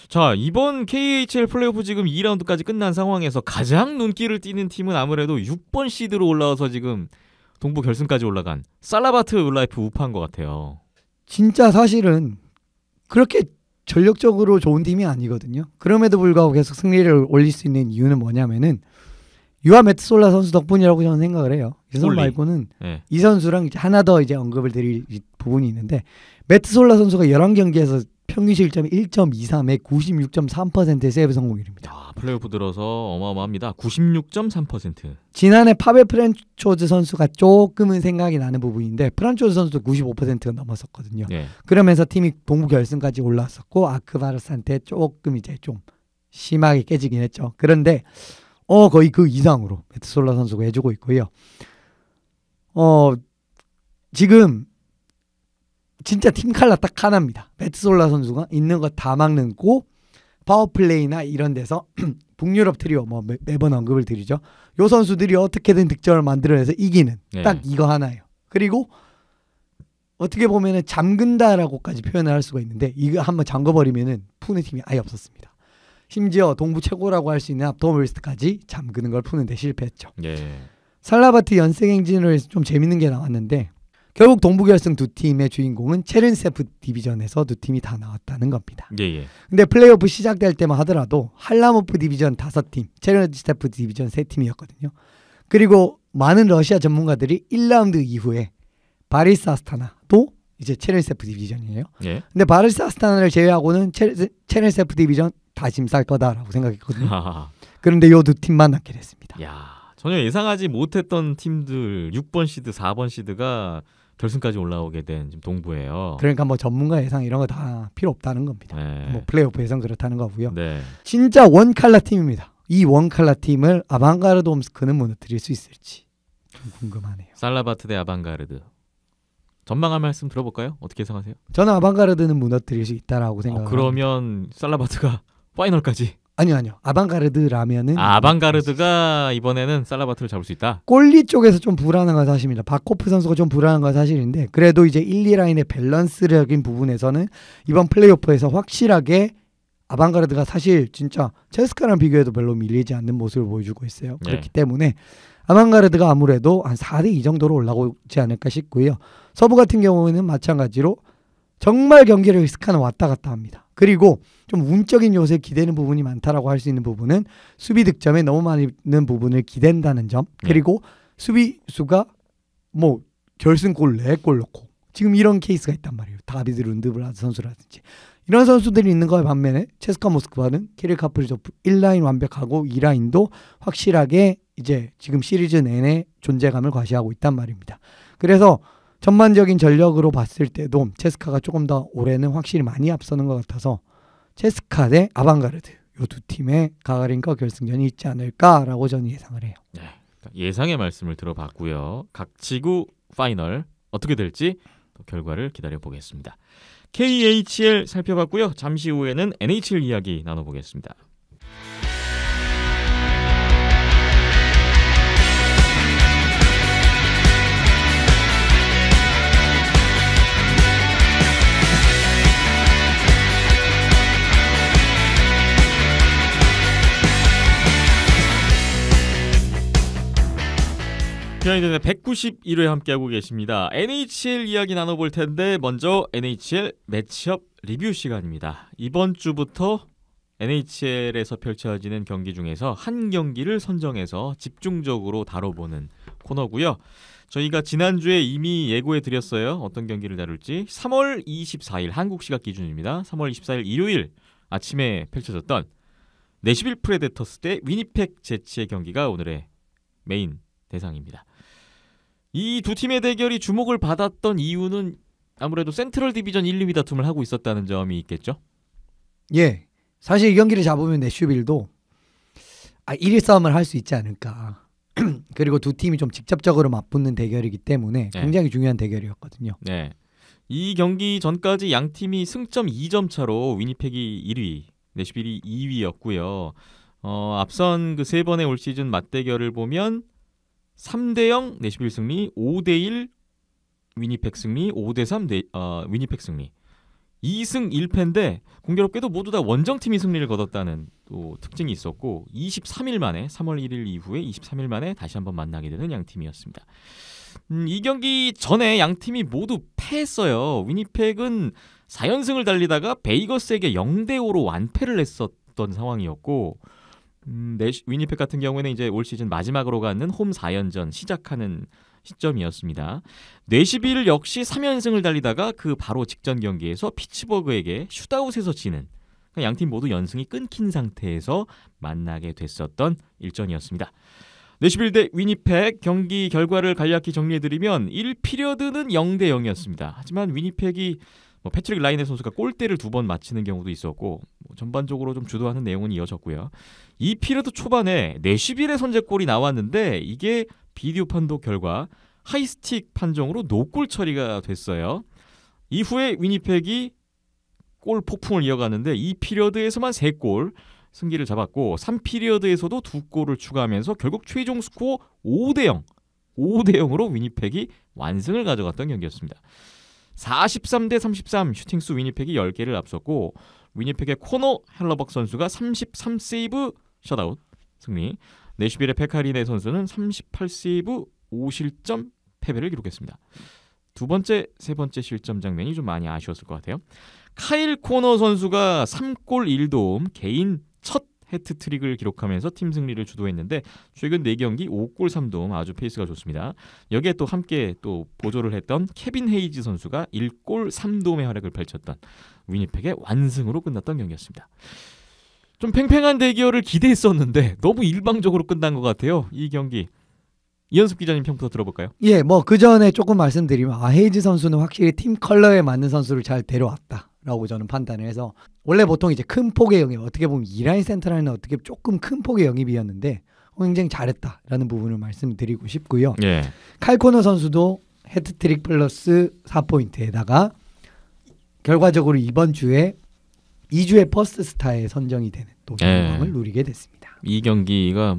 자, 이번 KHL 플레이오프 지금 2라운드까지 끝난 상황에서 가장 눈길을 띄는 팀은 아무래도 6번 시드로 올라와서 지금 동부 결승까지 올라간 살라바트 울라이프 우파인 것 같아요. 진짜 사실은 그렇게 전력적으로 좋은 팀이 아니거든요. 그럼에도 불구하고 계속 승리를 올릴 수 있는 이유는 뭐냐면은 유아 메트솔라 선수 덕분이라고 저는 생각을 해요. 이 선수 홀리. 말고는 네. 이 선수랑 이제 하나 더 이제 언급을 드릴 부분이 있는데 메트솔라 선수가 11경기에서 평균 실점이 1.23에 96.3%의 세이브 성공률입니다. 야, 플레이오프 들어서 어마어마합니다. 96.3%. 지난해 파벨 프란초즈 선수가 조금은 생각이 나는 부분인데 프란초즈 선수도 95%가 넘었었거든요. 네. 그러면서 팀이 동부 결승까지 올라왔었고 아크바르스한테 조금 이제 좀 심하게 깨지긴 했죠. 그런데 거의 그 이상으로 메트솔라 선수가 해주고 있고요. 지금 진짜 팀 칼라 딱 하나입니다. 메트솔라 선수가 있는 거 다 막는고 파워플레이나 이런 데서 북유럽 트리오 매번 언급을 드리죠. 요 선수들이 어떻게든 득점을 만들어내서 이기는 네. 딱 이거 하나예요. 그리고 어떻게 보면은 잠근다라고까지 표현을 할 수가 있는데 이거 한번 잠궈버리면은 푸는 팀이 아예 없었습니다. 심지어 동부 최고라고 할 수 있는 아토모빌리스트까지 잠그는 걸 푸는데 실패했죠. 예. 살라바트 연승 행진으로 해서 좀 재밌는 게 나왔는데 결국 동부 결승 두 팀의 주인공은 체른세프 디비전에서 두 팀이 다 나왔다는 겁니다. 예. 근데 플레이오프 시작될 때만 하더라도 할라모프 디비전 5팀, 체른세프 디비전 3팀이었거든요. 그리고 많은 러시아 전문가들이 1라운드 이후에 바리스 아스타나도 이제 체른세프 디비전이에요. 예. 근데 바리스 아스타나를 제외하고는 체른세프 디비전 다 짐 쌀 거다라고 생각했거든요. 하하하. 그런데 요 두 팀만 남게 됐습니다. 야, 전혀 예상하지 못했던 팀들 6번 시드, 4번 시드가 결승까지 올라오게 된 지금 동부예요. 그러니까 뭐 전문가 예상 이런 거 다 필요 없다는 겁니다. 네. 뭐 플레이오프 예상 그렇다는 거고요. 네. 진짜 원칼라 팀입니다. 이 원칼라 팀을 아방가르드 옴스크는 무너뜨릴 수 있을지 좀 궁금하네요. 살라바트 대 아방가르드. 전망할 말씀 들어볼까요? 어떻게 예상하세요? 저는 아방가르드는 무너뜨릴 수 있다라고 생각합니다. 그러면 살라바트가 파이널까지. 아니요. 아방가르드라면은 아방가르드가 이번에는 살라바트를 잡을 수 있다. 골리 쪽에서 좀 불안한 건 사실입니다. 바코프 선수가 좀 불안한 건 사실인데 그래도 이제 1, 2라인의 밸런스적인 부분에서는 이번 플레이오프에서 확실하게 아방가르드가 사실 진짜 체스카랑 비교해도 별로 밀리지 않는 모습을 보여주고 있어요. 네. 그렇기 때문에 아방가르드가 아무래도 한 4대2 정도로 올라오지 않을까 싶고요. 서부 같은 경우는 마찬가지로 정말 경기를 익숙한 왔다 갔다 합니다. 그리고 좀 운적인 요소에 기대는 부분이 많다라고 할 수 있는 부분은 수비 득점에 너무 많은 부분을 기댄다는 점, 그리고 수비수가 뭐 결승골 4골 넣고 지금 이런 케이스가 있단 말이에요. 다비드 룬드블라드 선수라든지 이런 선수들이 있는 거에 반면에 체스카 모스크바는 키릴 카프리조프 1라인 완벽하고 2라인도 확실하게 이제 지금 시리즈 내내 존재감을 과시하고 있단 말입니다. 그래서 전반적인 전력으로 봤을 때도 체스카가 조금 더 올해는 확실히 많이 앞서는 것 같아서 체스카 대 아방가르드 이 두 팀의 가가린컵 결승전이 있지 않을까라고 저는 예상을 해요. 네, 예상의 말씀을 들어봤고요. 각 지구 파이널 어떻게 될지 또 결과를 기다려보겠습니다. KHL 살펴봤고요. 잠시 후에는 NHL 이야기 나눠보겠습니다. 비하인드의 191회 함께하고 계십니다. NHL 이야기 나눠볼 텐데 먼저 NHL 매치업 리뷰 시간입니다. 이번 주부터 NHL에서 펼쳐지는 경기 중에서 한 경기를 선정해서 집중적으로 다뤄보는 코너고요. 저희가 지난주에 이미 예고해드렸어요. 어떤 경기를 다룰지. 3월 24일 한국 시각 기준입니다. 3월 24일 일요일 아침에 펼쳐졌던 내시빌 프레데터스 대 위니펙 제츠의 경기가 오늘의 메인 대상입니다. 이 두 팀의 대결이 주목을 받았던 이유는 아무래도 센트럴 디비전 1, 2위 다툼을 하고 있었다는 점이 있겠죠? 예, 사실 이 경기를 잡으면 내슈빌도 1위 싸움을 할 수 있지 않을까. 그리고 두 팀이 좀 직접적으로 맞붙는 대결이기 때문에 굉장히 중요한 대결이었거든요. 네, 이 경기 전까지 양 팀이 승점 2점 차로 위니펙이 1위, 내슈빌이 2위였고요. 앞선 그 세 번의 올 시즌 맞대결을 보면 3대0 내시빌 승리, 5대1 위니펙 승리, 5대3 위니펙 승리. 2승 1패인데 공교롭게도 모두 다 원정팀이 승리를 거뒀다는 또 특징이 있었고 23일 만에 3월 1일 이후에 23일 만에 다시 한번 만나게 되는 양팀이었습니다. 이 경기 전에 양팀이 모두 패했어요. 위니펙은 4연승을 달리다가 베이거스에게 0대5로 완패를 했었던 상황이었고 위니펙 같은 경우에는 이제 올 시즌 마지막으로 갖는 홈 4연전 시작하는 시점이었습니다. 내시빌 역시 3연승을 달리다가 그 바로 직전 경기에서 피츠버그에게 슛아웃에서 지는 양팀 모두 연승이 끊긴 상태에서 만나게 됐었던 일전이었습니다. 내시빌 대 위니펙 경기 결과를 간략히 정리해드리면 1피리어드는 0대0이었습니다. 하지만 위니펙이 패트릭 라이네 선수가 골대를 2번 맞히는 경우도 있었고 전반적으로 좀 주도하는 내용은 이어졌고요. 2피리어드 초반에 내시빌의 선제골이 나왔는데 이게 비디오 판독 결과 하이스틱 판정으로 노골 처리가 됐어요. 이후에 위니펙이 골 폭풍을 이어갔는데 2피리어드에서만 3골 승기를 잡았고 3피리어드에서도 2골을 추가하면서 결국 최종 스코어 5대0으로 위니펙이 완승을 가져갔던 경기였습니다. 43대 33 슈팅수 위니펙이 10개를 앞섰고 위니펙의 코너 헬러벅 선수가 33세이브 셧아웃 승리, 내슈빌의 페카리네 선수는 38세이브 5실점 패배를 기록했습니다. 두 번째, 세 번째 실점 장면이 좀 많이 아쉬웠을 것 같아요. 카일 코너 선수가 3골 1도움 개인 첫 해트트릭을 기록하면서 팀 승리를 주도했는데 최근 4경기 5골 3도움 아주 페이스가 좋습니다. 여기에 또 함께 또 보조를 했던 케빈 헤이즈 선수가 1골 3도움의 활약을 펼쳤던 위니펙의 완승으로 끝났던 경기였습니다. 좀 팽팽한 대결을 기대했었는데 너무 일방적으로 끝난 것 같아요. 이 경기 이현숙 기자님 평부터 들어볼까요? 예, 그 전에 조금 말씀드리면 헤이즈 선수는 확실히 팀 컬러에 맞는 선수를 잘 데려왔다라고 저는 판단을 해서 원래 보통 이제 큰 폭의 영입, 어떻게 보면 2라인 센터라인은 어떻게 조금 큰 폭의 영입이었는데 굉장히 잘했다라는 부분을 말씀드리고 싶고요. 예. 칼 코너 선수도 헤트트릭 플러스 4포인트에다가 결과적으로 이번 주에 2주의 퍼스트 스타에 선정이 되는 또 영광을 누리게 됐습니다. 이 경기가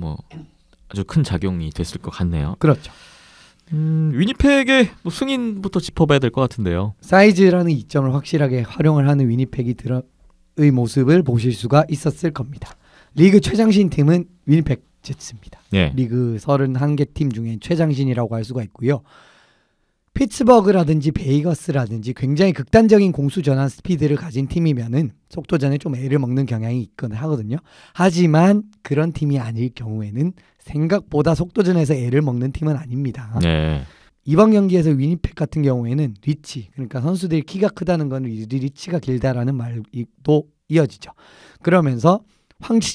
아주 큰 작용이 됐을 것 같네요. 그렇죠. 위니펙의 승인부터 짚어봐야 될 것 같은데요. 사이즈라는 이점을 확실하게 활용을 하는 위니펙의 모습을 보실 수가 있었을 겁니다. 리그 최장신 팀은 위니펙 제츠입니다. 예. 리그 31개 팀 중에 최장신이라고 할 수가 있고요. 피츠버그라든지 베이거스라든지 굉장히 극단적인 공수 전환 스피드를 가진 팀이면은 속도전에 좀 애를 먹는 경향이 있거나 하거든요. 하지만 그런 팀이 아닐 경우에는 생각보다 속도전에서 애를 먹는 팀은 아닙니다. 네. 이번 경기에서 위니펙 같은 경우에는 리치, 그러니까 선수들이 키가 크다는 건 리치가 길다라는 말도 이어지죠. 그러면서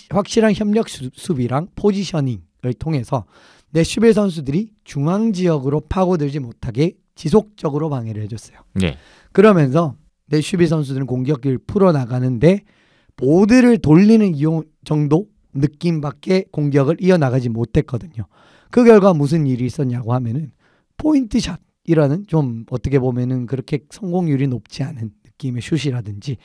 확실한 협력 수비랑 포지셔닝을 통해서 내슈빌 선수들이 중앙 지역으로 파고들지 못하게 지속적으로 방해를 해줬어요. 네. 그러면서 내슈빌 선수들은 공격을 풀어나가는데 보드를 돌리는 이용 정도 느낌밖에 공격을 이어나가지 못했거든요. 그 결과 무슨 일이 있었냐고 하면은 포인트샷이라는 좀 어떻게 보면은 그렇게 성공률이 높지 않은 느낌의 슛이라든지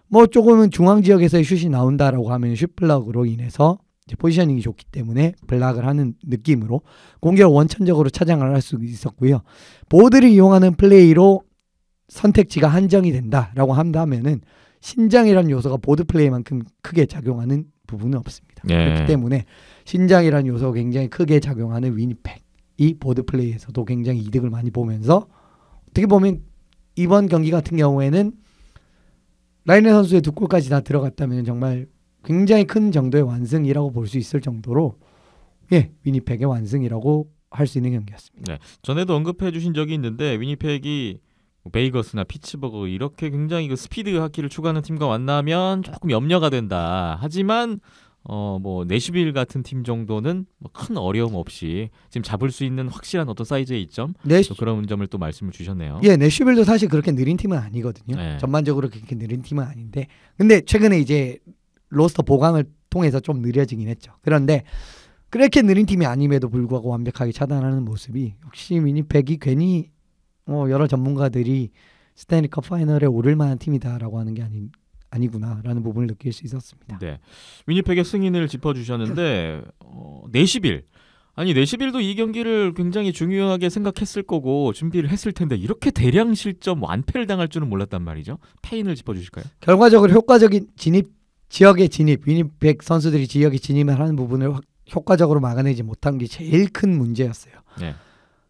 뭐 조금은 중앙 지역에서의 슛이 나온다라고 하면 슛 블락으로 인해서 이제 포지셔닝이 좋기 때문에 블락을 하는 느낌으로 공격을 원천적으로 차장을 할 수 있었고요. 보드를 이용하는 플레이로 선택지가 한정이 된다라고 한다면은 신장이라는 요소가 보드 플레이만큼 크게 작용하는 부분은 없습니다. 예. 그렇기 때문에 신장이라는 요소가 굉장히 크게 작용하는 위니펙이 보드 플레이에서도 굉장히 이득을 많이 보면서 어떻게 보면 이번 경기 같은 경우에는 라이네 선수의 2골까지 다 들어갔다면 정말 굉장히 큰 정도의 완승이라고 볼 수 있을 정도로 위니펙의 완승이라고 할 수 있는 경기였습니다. 네. 전에도 언급해 주신 적이 있는데 위니펙이 베이거스나 피츠버그 이렇게 굉장히 그 스피드 하키를 추구하는 팀과 만나면 조금 염려가 된다. 하지만 뭐 내슈빌 같은 팀 정도는 뭐 큰 어려움 없이 지금 잡을 수 있는 확실한 어떤 사이즈의 이점 또 그런 점을 또 말씀을 주셨네요. 내슈빌도 사실 그렇게 느린 팀은 아니거든요. 네. 전반적으로 그렇게 느린 팀은 아닌데 근데 최근에 이제 로스터 보강을 통해서 좀 느려지긴 했죠. 그런데 그렇게 느린 팀이 아님에도 불구하고 완벽하게 차단하는 모습이 역시 위니펙이 괜히 여러 전문가들이 스탠리컵 파이널에 오를 만한 팀이다라고 하는 게 아니구나라는 부분을 느낄 수 있었습니다. 네, 위니펙의 승인을 짚어주셨는데 내시빌도 이 경기를 굉장히 중요하게 생각했을 거고 준비를 했을 텐데 이렇게 대량 실점 완패를 당할 줄은 몰랐단 말이죠. 패인을 짚어주실까요? 결과적으로 효과적인 지역의 진입, 위니펙 선수들이 지역에 진입을 하는 부분을 효과적으로 막아내지 못한 게 제일 큰 문제였어요. 네.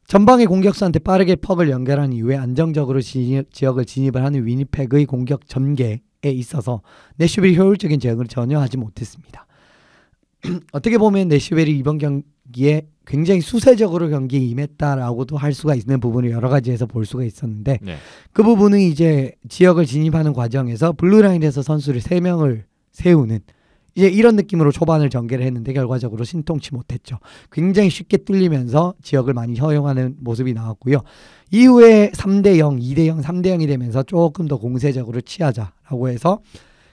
전방의 공격수한테 빠르게 퍽을 연결한 이후에 안정적으로 지역을 진입을 하는 위니펙의 공격 전개에 있어서 내슈벨이 효율적인 제어를 전혀 하지 못했습니다. 어떻게 보면 내슈벨이 이번 경기에 굉장히 수세적으로 경기에 임했다라고도 할 수가 있는 부분을 여러 가지에서 볼 수가 있었는데 네. 그 부분은 이제 지역을 진입하는 과정에서 블루라인에서 선수를 3명을 세우는 이제 이런 느낌으로 초반을 전개를 했는데 결과적으로 신통치 못했죠. 굉장히 쉽게 뚫리면서 지역을 많이 허용하는 모습이 나왔고요. 이후에 3대0, 2대0, 3대0이 되면서 조금 더 공세적으로 취하자라고 해서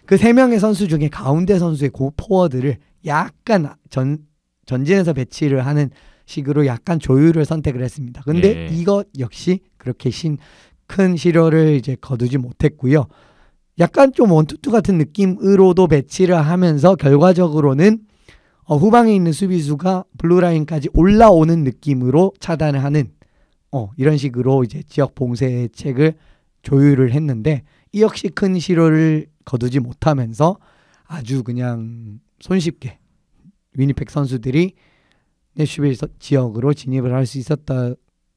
그 3명의 선수 중에 가운데 선수의 포워드를 약간 전진해서 배치를 하는 식으로 약간 조율을 선택을 했습니다. 근데 이것 역시 그렇게 큰 실효를 이제 거두지 못했고요. 약간 좀 원투투 같은 느낌으로도 배치를 하면서 결과적으로는 후방에 있는 수비수가 블루라인까지 올라오는 느낌으로 차단을 하는 이런 식으로 이제 지역 봉쇄책을 조율을 했는데 이 역시 큰 실효를 거두지 못하면서 아주 그냥 손쉽게 위니펙 선수들이 내슈빌 지역으로 진입을 할 수 있었던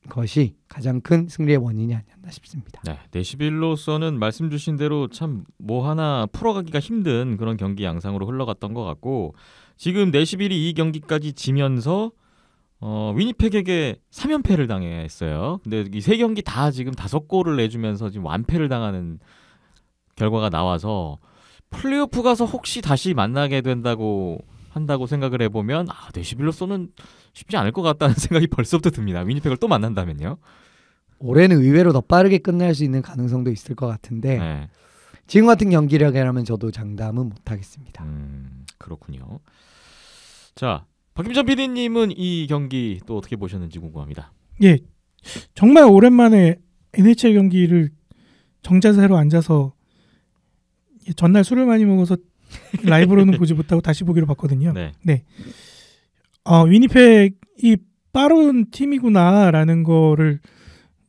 것이 가장 큰 승리의 원인이 아니었나 싶습니다. 네, 내시빌로서는 말씀 주신 대로 참 뭐 하나 풀어가기가 힘든 그런 경기 양상으로 흘러갔던 것 같고 지금 내시빌이 이 경기까지 지면서 위니펙에게 3연패를 당했어요. 근데 이 3경기 다 지금 5골을 내주면서 지금 완패를 당하는 결과가 나와서 플레이오프 가서 혹시 다시 만나게 한다고 생각을 해보면 내시빌로서는 쉽지 않을 것 같다는 생각이 벌써부터 듭니다. 위니펙을 또 만난다면요. 올해는 의외로 더 빠르게 끝날 수 있는 가능성도 있을 것 같은데 네. 지금 같은 경기력이라면 저도 장담은 못하겠습니다. 그렇군요. 자, 박김찬 PD님은 이 경기 또 어떻게 보셨는지 궁금합니다. 예, 정말 오랜만에 NHL 경기를 정자세로 앉아서 전날 술을 많이 먹어서 라이브로는 보지 못하고 다시 보기로 봤거든요. 네. 위니펙이 빠른 팀이구나라는 거를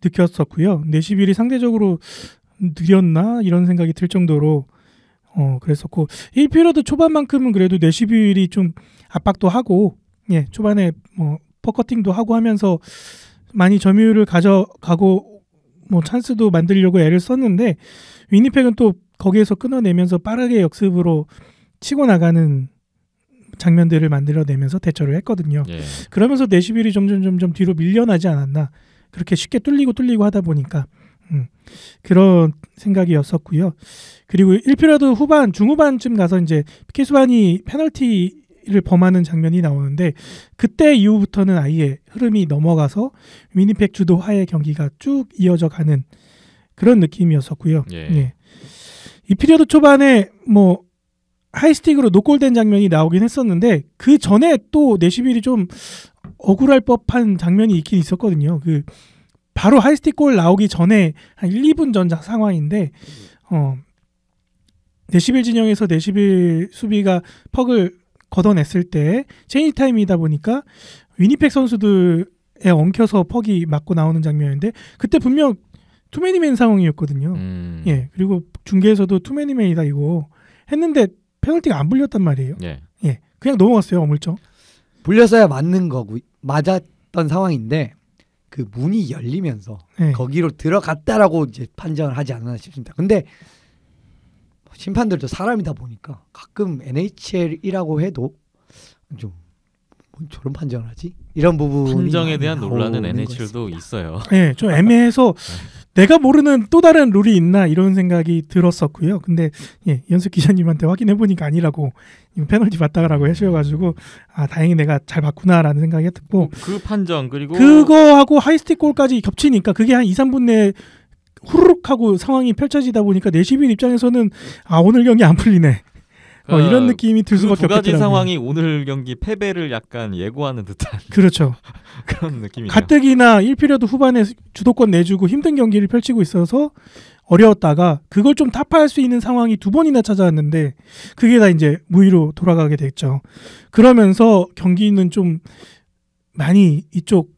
느꼈었고요. 내시빌이 상대적으로 느렸나 이런 생각이 들 정도로 그랬었고 1피리어드 초반만큼은 그래도 내시빌이 좀 압박도 하고 초반에 뭐 퍼커팅도 하고 하면서 많이 점유율을 가져가고 뭐 찬스도 만들려고 애를 썼는데 위니펙은 또 거기에서 끊어내면서 빠르게 역습으로 치고 나가는 장면들을 만들어내면서 대처를 했거든요. 그러면서 내시빌이 점점 뒤로 밀려나지 않았나. 그렇게 쉽게 뚫리고 하다 보니까 그런 생각이었었고요. 그리고 1피리어드 중후반쯤 가서 이제 피케수반이 페널티를 범하는 장면이 나오는데 그때 이후부터는 아예 흐름이 넘어가서 위니펙 주도하에 경기가 쭉 이어져 가는 그런 느낌이었었고요. 2피리어드 초반에 뭐 하이스틱으로 노골된 장면이 나오긴 했었는데 그 전에 또 내시빌이 좀 억울할 법한 장면이 있긴 있었거든요. 그 바로 하이스틱 골 나오기 전에 한 1, 2분 전 상황인데 내시빌 진영에서 내시빌 수비가 퍽을 걷어냈을 때 체인지 타임이다 보니까 위니펙 선수들에 엉켜서 퍽이 맞고 나오는 장면인데 그때 분명 투맨이맨 상황이었거든요. 예, 그리고 중계에서도 투맨이맨이다 이거 했는데 페널티가 안 불렸단 말이에요. 예. 예, 그냥 넘어갔어요. 어물쩍. 불렸어야 맞는 거고 맞았던 상황인데 그 문이 열리면서 예. 거기로 들어갔다라고 이제 판정을 하지 않았나 싶습니다. 근데 심판들도 사람이다 보니까 가끔 NHL이라고 해도 좀 저런 판정을 하지? 이런 부분이 판정에 대한 논란은 나오는 NHL도 거였습니다. 있어요. 예, 좀 애매해서 내가 모르는 또 다른 룰이 있나 이런 생각이 들었었고요. 근데 예, 연습 기자님한테 확인해 보니까 아니라고 페널티 맞다라고 하셔가지고 아 다행히 내가 잘 봤구나라는 생각이 했고 그 판정 그리고 그거하고 하이스틱 골까지 겹치니까 그게 한 2, 3분 내에 후루룩 하고 상황이 펼쳐지다 보니까 내시빌 입장에서는 아 오늘 경기 안 풀리네. 이런 느낌이 들 수밖에 두 가지 없겠더라고요. 상황이 오늘 경기 패배를 약간 예고하는 듯한 그렇죠. 그런 느낌이죠. 가뜩이나 1피리어드 후반에 주도권 내주고 힘든 경기를 펼치고 있어서 어려웠다가 그걸 좀 타파할 수 있는 상황이 두 번이나 찾아왔는데 그게 다 이제 무위로 돌아가게 됐죠. 그러면서 경기는 좀 많이 이쪽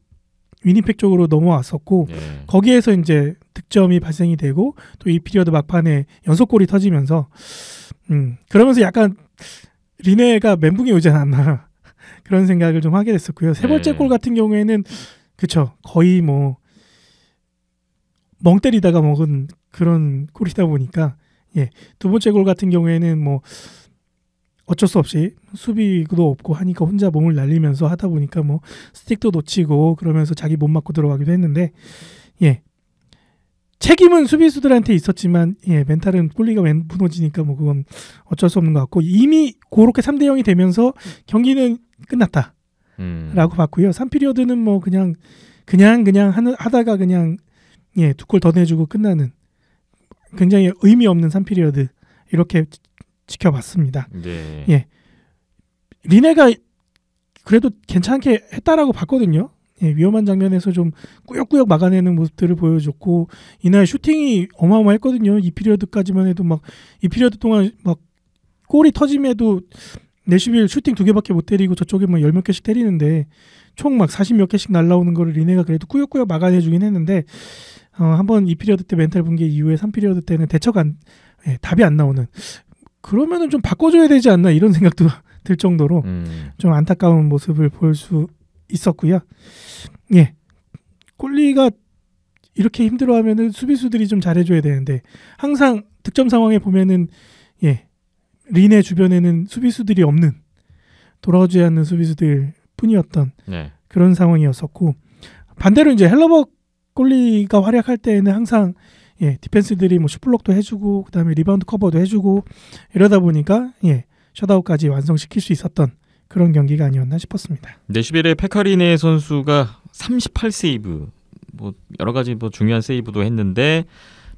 위니펙 쪽으로 넘어왔었고 예. 거기에서 이제 득점이 발생이 되고 또 이 피리어드 막판에 연속골이 터지면서 그러면서 약간 리네가 멘붕이 오지 않았나 그런 생각을 좀 하게 됐었고요. 세 번째 네. 골 같은 경우에는 그쵸 거의 뭐 멍 때리다가 먹은 그런 골이다 보니까 예, 두 번째 골 같은 경우에는 뭐 어쩔 수 없이 수비도 없고 하니까 혼자 몸을 날리면서 하다 보니까 뭐 스틱도 놓치고 그러면서 자기 몸 맞고 들어가기도 했는데 예. 책임은 수비수들한테 있었지만 예, 멘탈은 골리가 무너지니까 뭐 그건 어쩔 수 없는 것 같고 이미 그렇게 3대 0이 되면서 경기는 끝났다라고 봤고요. 3피리어드는 뭐 그냥 하다가 그냥 예, 두 골 더 내주고 끝나는 굉장히 의미 없는 3피리어드 이렇게 지켜봤습니다. 네. 예. 리네가 그래도 괜찮게 했다라고 봤거든요. 예, 위험한 장면에서 좀 꾸역꾸역 막아내는 모습들을 보여줬고 이날 슈팅이 어마어마했거든요. 2피리어드까지만 해도 막 2피리어드 동안 막 골이 터짐에도 내시빌 슈팅 2개밖에 못 때리고 저쪽에 막 10몇 개씩 때리는데 총 막 40몇 개씩 날라오는 거를 리네가 그래도 꾸역꾸역 막아내주긴 했는데 한번 2피리어드 때 멘탈 붕괴 이후에 3피리어드 때는 대처가 답이 안 나오는 그러면은 좀 바꿔줘야 되지 않나 이런 생각도 들 정도로 좀 안타까운 모습을 볼 수 있었고요. 예, 꼴리가 이렇게 힘들어하면은 수비수들이 좀 잘해줘야 되는데 항상 득점 상황에 보면은 예, 리네 주변에는 수비수들이 없는 돌아오지 않는 수비수들 뿐이었던 네. 그런 상황이었었고 반대로 이제 헬러버 꼴리가 활약할 때에는 항상 예, 디펜스들이 뭐 슛블록도 해주고 그다음에 리바운드 커버도 해주고 이러다 보니까 예, 셧아웃까지 완성시킬 수 있었던 그런 경기가 아니었나 싶었습니다. 내시빌의 페카리네 선수가 38세이브, 뭐 여러 가지 뭐 중요한 세이브도 했는데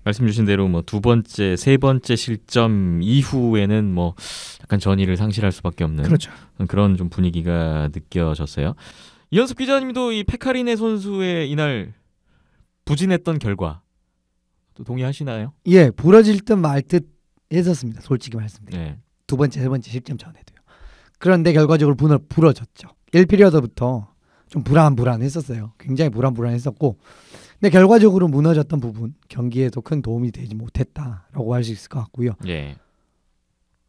말씀 주신 대로 뭐 두 번째, 세 번째 실점 이후에는 뭐 약간 전의를 상실할 수밖에 없는 그렇죠. 그런 좀 분위기가 느껴졌어요. 이현숙 기자님도 이 페카리네 선수의 이날 부진했던 결과 또 동의하시나요? 예, 부러질 듯 말 듯 했었습니다. 솔직히 말씀드리면. 네. 두 번째, 세 번째 실점 전에도요. 그런데 결과적으로 부러졌죠. 1피리어드부터 좀 불안했었어요. 굉장히 불안했었고 근데 결과적으로 무너졌던 부분 경기에도 큰 도움이 되지 못했다라고 할 수 있을 것 같고요. 예.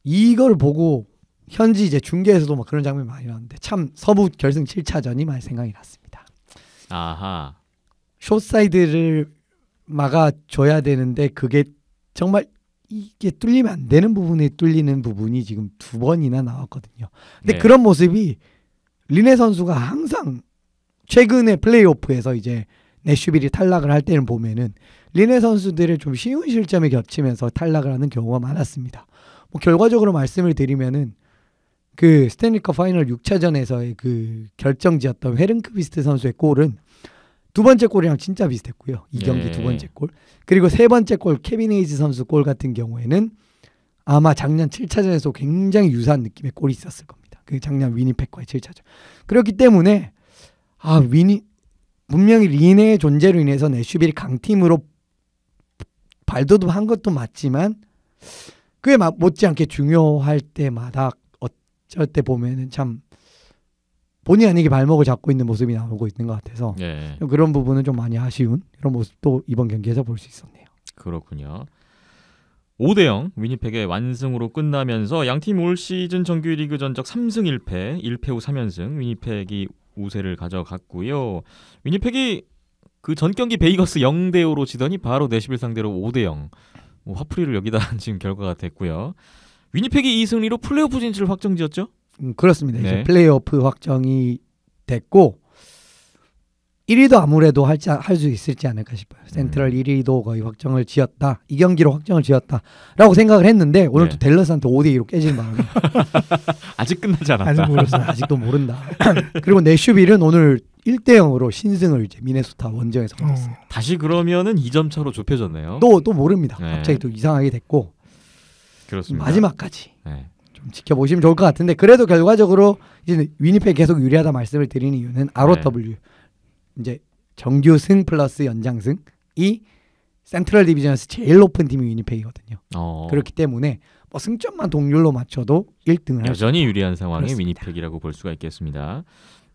이걸 보고 현지 이제 중계에서도 막 그런 장면이 많이 나왔는데 참 서부 결승 7차전이 많이 생각이 났습니다. 아하. 숏사이드를 막아줘야 되는데 그게 정말 이게 뚫리면 안 되는 부분에 뚫리는 부분이 지금 두 번이나 나왔거든요. 근데 네. 그런 모습이 리네 선수가 항상 최근에 플레이오프에서 이제 내슈빌이 탈락을 할 때는 보면은 리네 선수들의 좀 쉬운 실점에 겹치면서 탈락을 하는 경우가 많았습니다. 뭐 결과적으로 말씀을 드리면은 그 스탠리컵 파이널 6차전에서의 그 결정지였던 헤른크비스트 선수의 골은 두 번째 골이랑 진짜 비슷했고요. 이 경기 네. 두 번째 골. 그리고 세 번째 골 케빈 헤이즈 선수 골 같은 경우에는 아마 작년 7차전에서 굉장히 유사한 느낌의 골이 있었을 겁니다. 그 작년 위니펙과의 7차전. 그렇기 때문에 분명히 린의 존재로 인해서 내슈빌이 강팀으로 발돋움한 것도 맞지만 그게 못지않게 중요할 때마다 어쩔 때 보면은 참 본의 아니게 발목을 잡고 있는 모습이 나오고 있는 것 같아서 예. 그런 부분은 좀 많이 아쉬운 그런 모습도 이번 경기에서 볼 수 있었네요. 그렇군요. 5대0 위니펙의 완승으로 끝나면서 양팀 올 시즌 정규 리그 전적 3승 1패, 1패 후 3연승 위니펙이 우세를 가져갔고요. 위니펙이 그 전 경기 베이거스 0대5로 지더니 바로 내시빌 상대로 5대0 화풀이를 여기다 지금 결과가 됐고요. 위니펙이 이 승리로 플레이오프 진출을 확정지었죠? 그렇습니다. 네. 이제 플레이오프 확정이 됐고 1위도 아무래도 할 수 있을지 않을까 싶어요. 센트럴 1위도 거의 확정을 지었다. 이 경기로 확정을 지었다라고 생각을 했는데 오늘 또 댈러스한테 5대2로 깨지는 바람에 아직 끝나지 않았다. 아직 모르겠어요. 아직도 모른다. 그리고 내슈빌은 오늘 1대0으로 신승을 이제 미네소타 원정에서 얻었어요. 다시 그러면은 2점 차로 좁혀졌네요. 또 모릅니다. 네. 갑자기 또 이상하게 됐고 그렇습니다. 마지막까지 네. 좀 지켜보시면 좋을 것 같은데 그래도 결과적으로 이제 위니펙 계속 유리하다 말씀을 드리는 이유는 ROW 이제 정규승 플러스 연장승이 센트럴 디비전에서 제일 높은 팀이 위니펙이거든요. 그렇기 때문에 뭐 승점만 동률로 맞춰도 1등을 여전히 유리한 상황의 그렇습니다. 위니펙이라고 볼 수가 있겠습니다.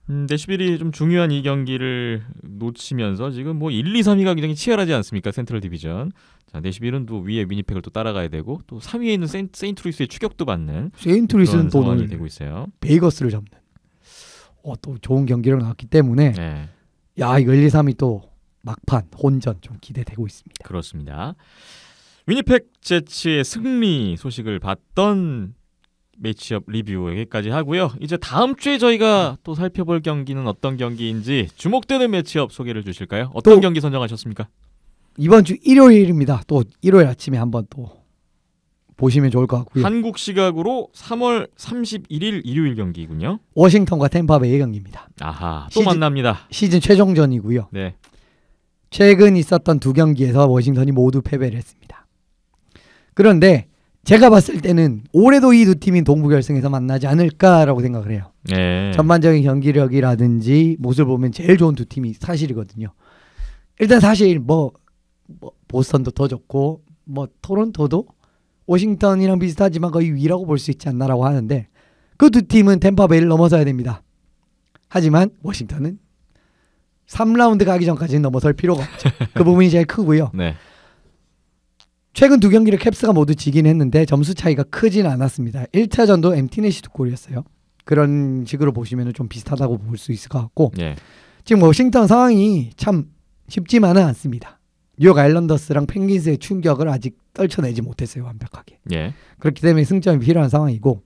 내슈빌이 좀 중요한 이 경기를 놓치면서 지금 뭐 1, 2, 3위가 굉장히 치열하지 않습니까? 센트럴 디비전. 자, 내슈빌은 또 위에 위니펙을 또 따라가야 되고 또 3위에 있는 세인트루이스의 추격도 받는 세인트루이스는 그런 또 상황이 오늘 되고 있어요. 베이거스를 잡는 또 좋은 경기를 나왔기 때문에 네, 야 이거 1, 2, 3위 또 막판 혼전 좀 기대되고 있습니다. 그렇습니다. 위니펙 제츠의 승리 소식을 봤던 매치업 리뷰 여기까지 하고요. 이제 다음 주에 저희가 또 살펴볼 경기는 어떤 경기인지 주목되는 매치업 소개를 주실까요? 어떤 경기 선정하셨습니까? 이번 주 일요일입니다. 또 일요일 아침에 한번 또 보시면 좋을 것 같고요. 한국 시각으로 3월 31일 일요일 경기군요. 워싱턴과 템파베이 경기입니다. 아하, 또 시즌- 만납니다. 시즌 최종전이고요. 네, 최근 있었던 두 경기에서 워싱턴이 모두 패배를 했습니다. 그런데 제가 봤을 때는 올해도 이 두 팀이 동부 결승에서 만나지 않을까라고 생각을 해요. 네. 전반적인 경기력이라든지 모습을 보면 제일 좋은 두 팀이 사실이거든요. 일단 사실 뭐 보스턴도 더 좋고 뭐 토론토도 워싱턴이랑 비슷하지만 거의 위라고 볼 수 있지 않나라고 하는데 그 두 팀은 템파베이를 넘어서야 됩니다. 하지만 워싱턴은 3라운드 가기 전까지는 넘어설 필요가 없죠. 그 부분이 제일 크고요. 네. 최근 두 경기를 캡스가 모두 지긴 했는데 점수 차이가 크진 않았습니다. 1차전도 엠티넷이 두 골이었어요. 그런 식으로 보시면 좀 비슷하다고 볼 수 있을 것 같고 네. 지금 워싱턴 상황이 참 쉽지만은 않습니다. 뉴욕 아일랜더스랑 펭귄스의 충격을 아직 떨쳐내지 못했어요. 완벽하게. 예. 그렇기 때문에 승점이 필요한 상황이고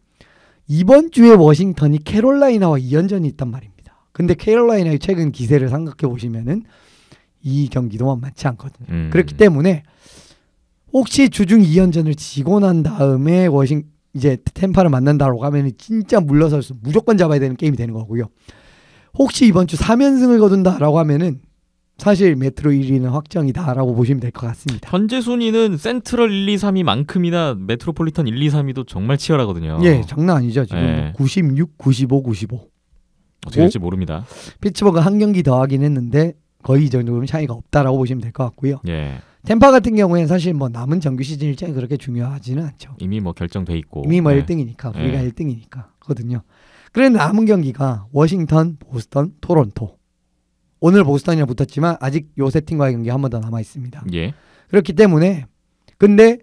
이번 주에 워싱턴이 캐롤라이나와 2연전이 있단 말입니다. 근데 캐롤라이나의 최근 기세를 생각해 보시면은 이 경기도 만만치 않거든요. 그렇기 때문에 혹시 주중 2연전을 지고 난 다음에 이제 템파를 만난다고 하면 진짜 물러설 수 무조건 잡아야 되는 게임이 되는 거고요. 혹시 이번 주 3연승을 거둔다라고 하면은 사실 메트로 1위는 확정이다라고 보시면 될 것 같습니다. 현재 순위는 센트럴 1, 2, 3위만큼이나 메트로폴리탄 1, 2, 3위도 정말 치열하거든요. 예, 장난 아니죠. 지금 네. 96, 95, 95. 어떻게 될지 모릅니다. 피츠버그 한 경기 더 하긴 했는데 거의 이 정도면 차이가 없다라고 보시면 될 것 같고요. 예. 템파 같은 경우에는 사실 뭐 남은 정규 시즌 일정이 그렇게 중요하지는 않죠. 이미 뭐 결정돼 있고. 이미 뭐 네. 1등이니까 우리가 네. 1등이니까거든요. 그런데 남은 경기가 워싱턴, 보스턴, 토론토. 오늘 보스턴이랑 붙었지만 아직 요 세 팀과의 경기 한 번 더 남아 있습니다. 예. 그렇기 때문에 근데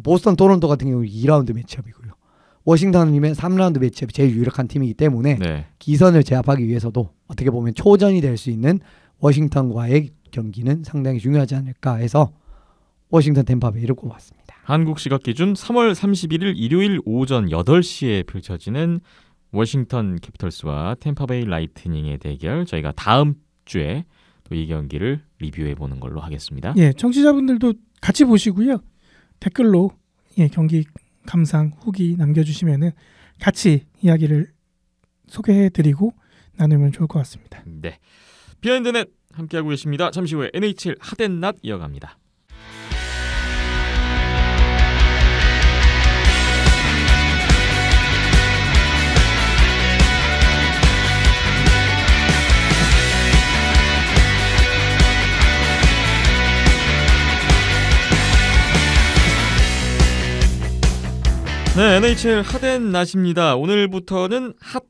보스턴, 토론토 같은 경우 2라운드 매치업이고요. 워싱턴이면 3라운드 매치업이 제일 유력한 팀이기 때문에 네. 기선을 제압하기 위해서도 어떻게 보면 초전이 될 수 있는 워싱턴과의 경기는 상당히 중요하지 않을까 해서 워싱턴 템파베이를 꼽았습니다. 한국 시각 기준 3월 31일 일요일 오전 8시에 펼쳐지는 워싱턴 캐피털스와 템파베이 라이트닝의 대결 저희가 다음 주에 또 이 경기를 리뷰해 보는 걸로 하겠습니다. 예, 청취자분들도 같이 보시고요. 댓글로 경기 감상 후기 남겨주시면은 같이 이야기를 소개해드리고 나누면 좋을 것 같습니다. 네. 비하인드넷 함께하고 계십니다. 잠시 후에 NHL 핫앤낫 이어갑니다. 네, NHL 핫앤 낫입니다. 오늘부터는 핫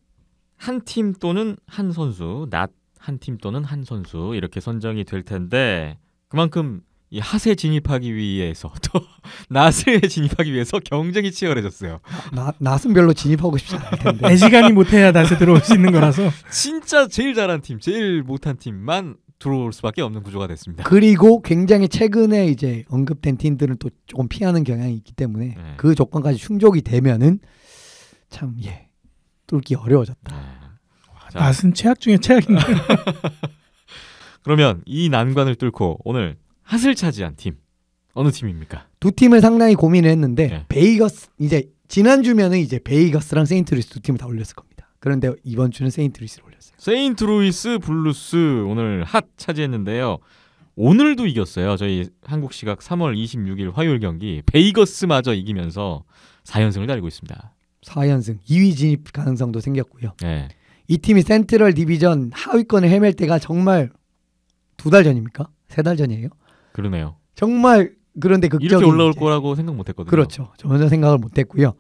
한 팀 또는 한 선수, 낫 한 팀 또는 한 선수 이렇게 선정이 될 텐데 그만큼 이 핫에 진입하기 위해서 또 낫에 진입하기 위해서 경쟁이 치열해졌어요. 낫은 별로 진입하고 싶지 않을 텐데. 애지간히 못해야 낫에 들어올 수 있는 거라서. 진짜 제일 잘한 팀, 제일 못한 팀만 들어올 수밖에 없는 구조가 됐습니다. 그리고 굉장히 최근에 이제 언급된 팀들은 또 조금 피하는 경향이 있기 때문에 네. 그 조건까지 충족이 되면은 참 뚫기 어려워졌다. 네. 자, 낫은 최악 중에 최악인데. 그러면 이 난관을 뚫고 오늘 핫을 차지한 팀 어느 팀입니까? 두 팀을 상당히 고민을 했는데 네. 베이거스 이제 지난주면은 이제 베이거스랑 세인트루이스 두 팀을 다 올렸을 겁니다. 그런데 이번 주는 세인트루이스를 올렸어요. 세인트루이스 블루스 오늘 핫 차지했는데요. 오늘도 이겼어요. 저희 한국 시각 3월 26일 화요일 경기 베이거스마저 이기면서 4연승을 달리고 있습니다. 4연승 2위 진입 가능성도 생겼고요. 네. 이 팀이 센트럴 디비전 하위권을 헤맬 때가 정말 2달 전입니까? 3달 전이에요? 그러네요. 정말 그런데 극적인 이렇게 올라올 이제 거라고 생각 못했거든요. 그렇죠. 전혀 생각을 못했고요.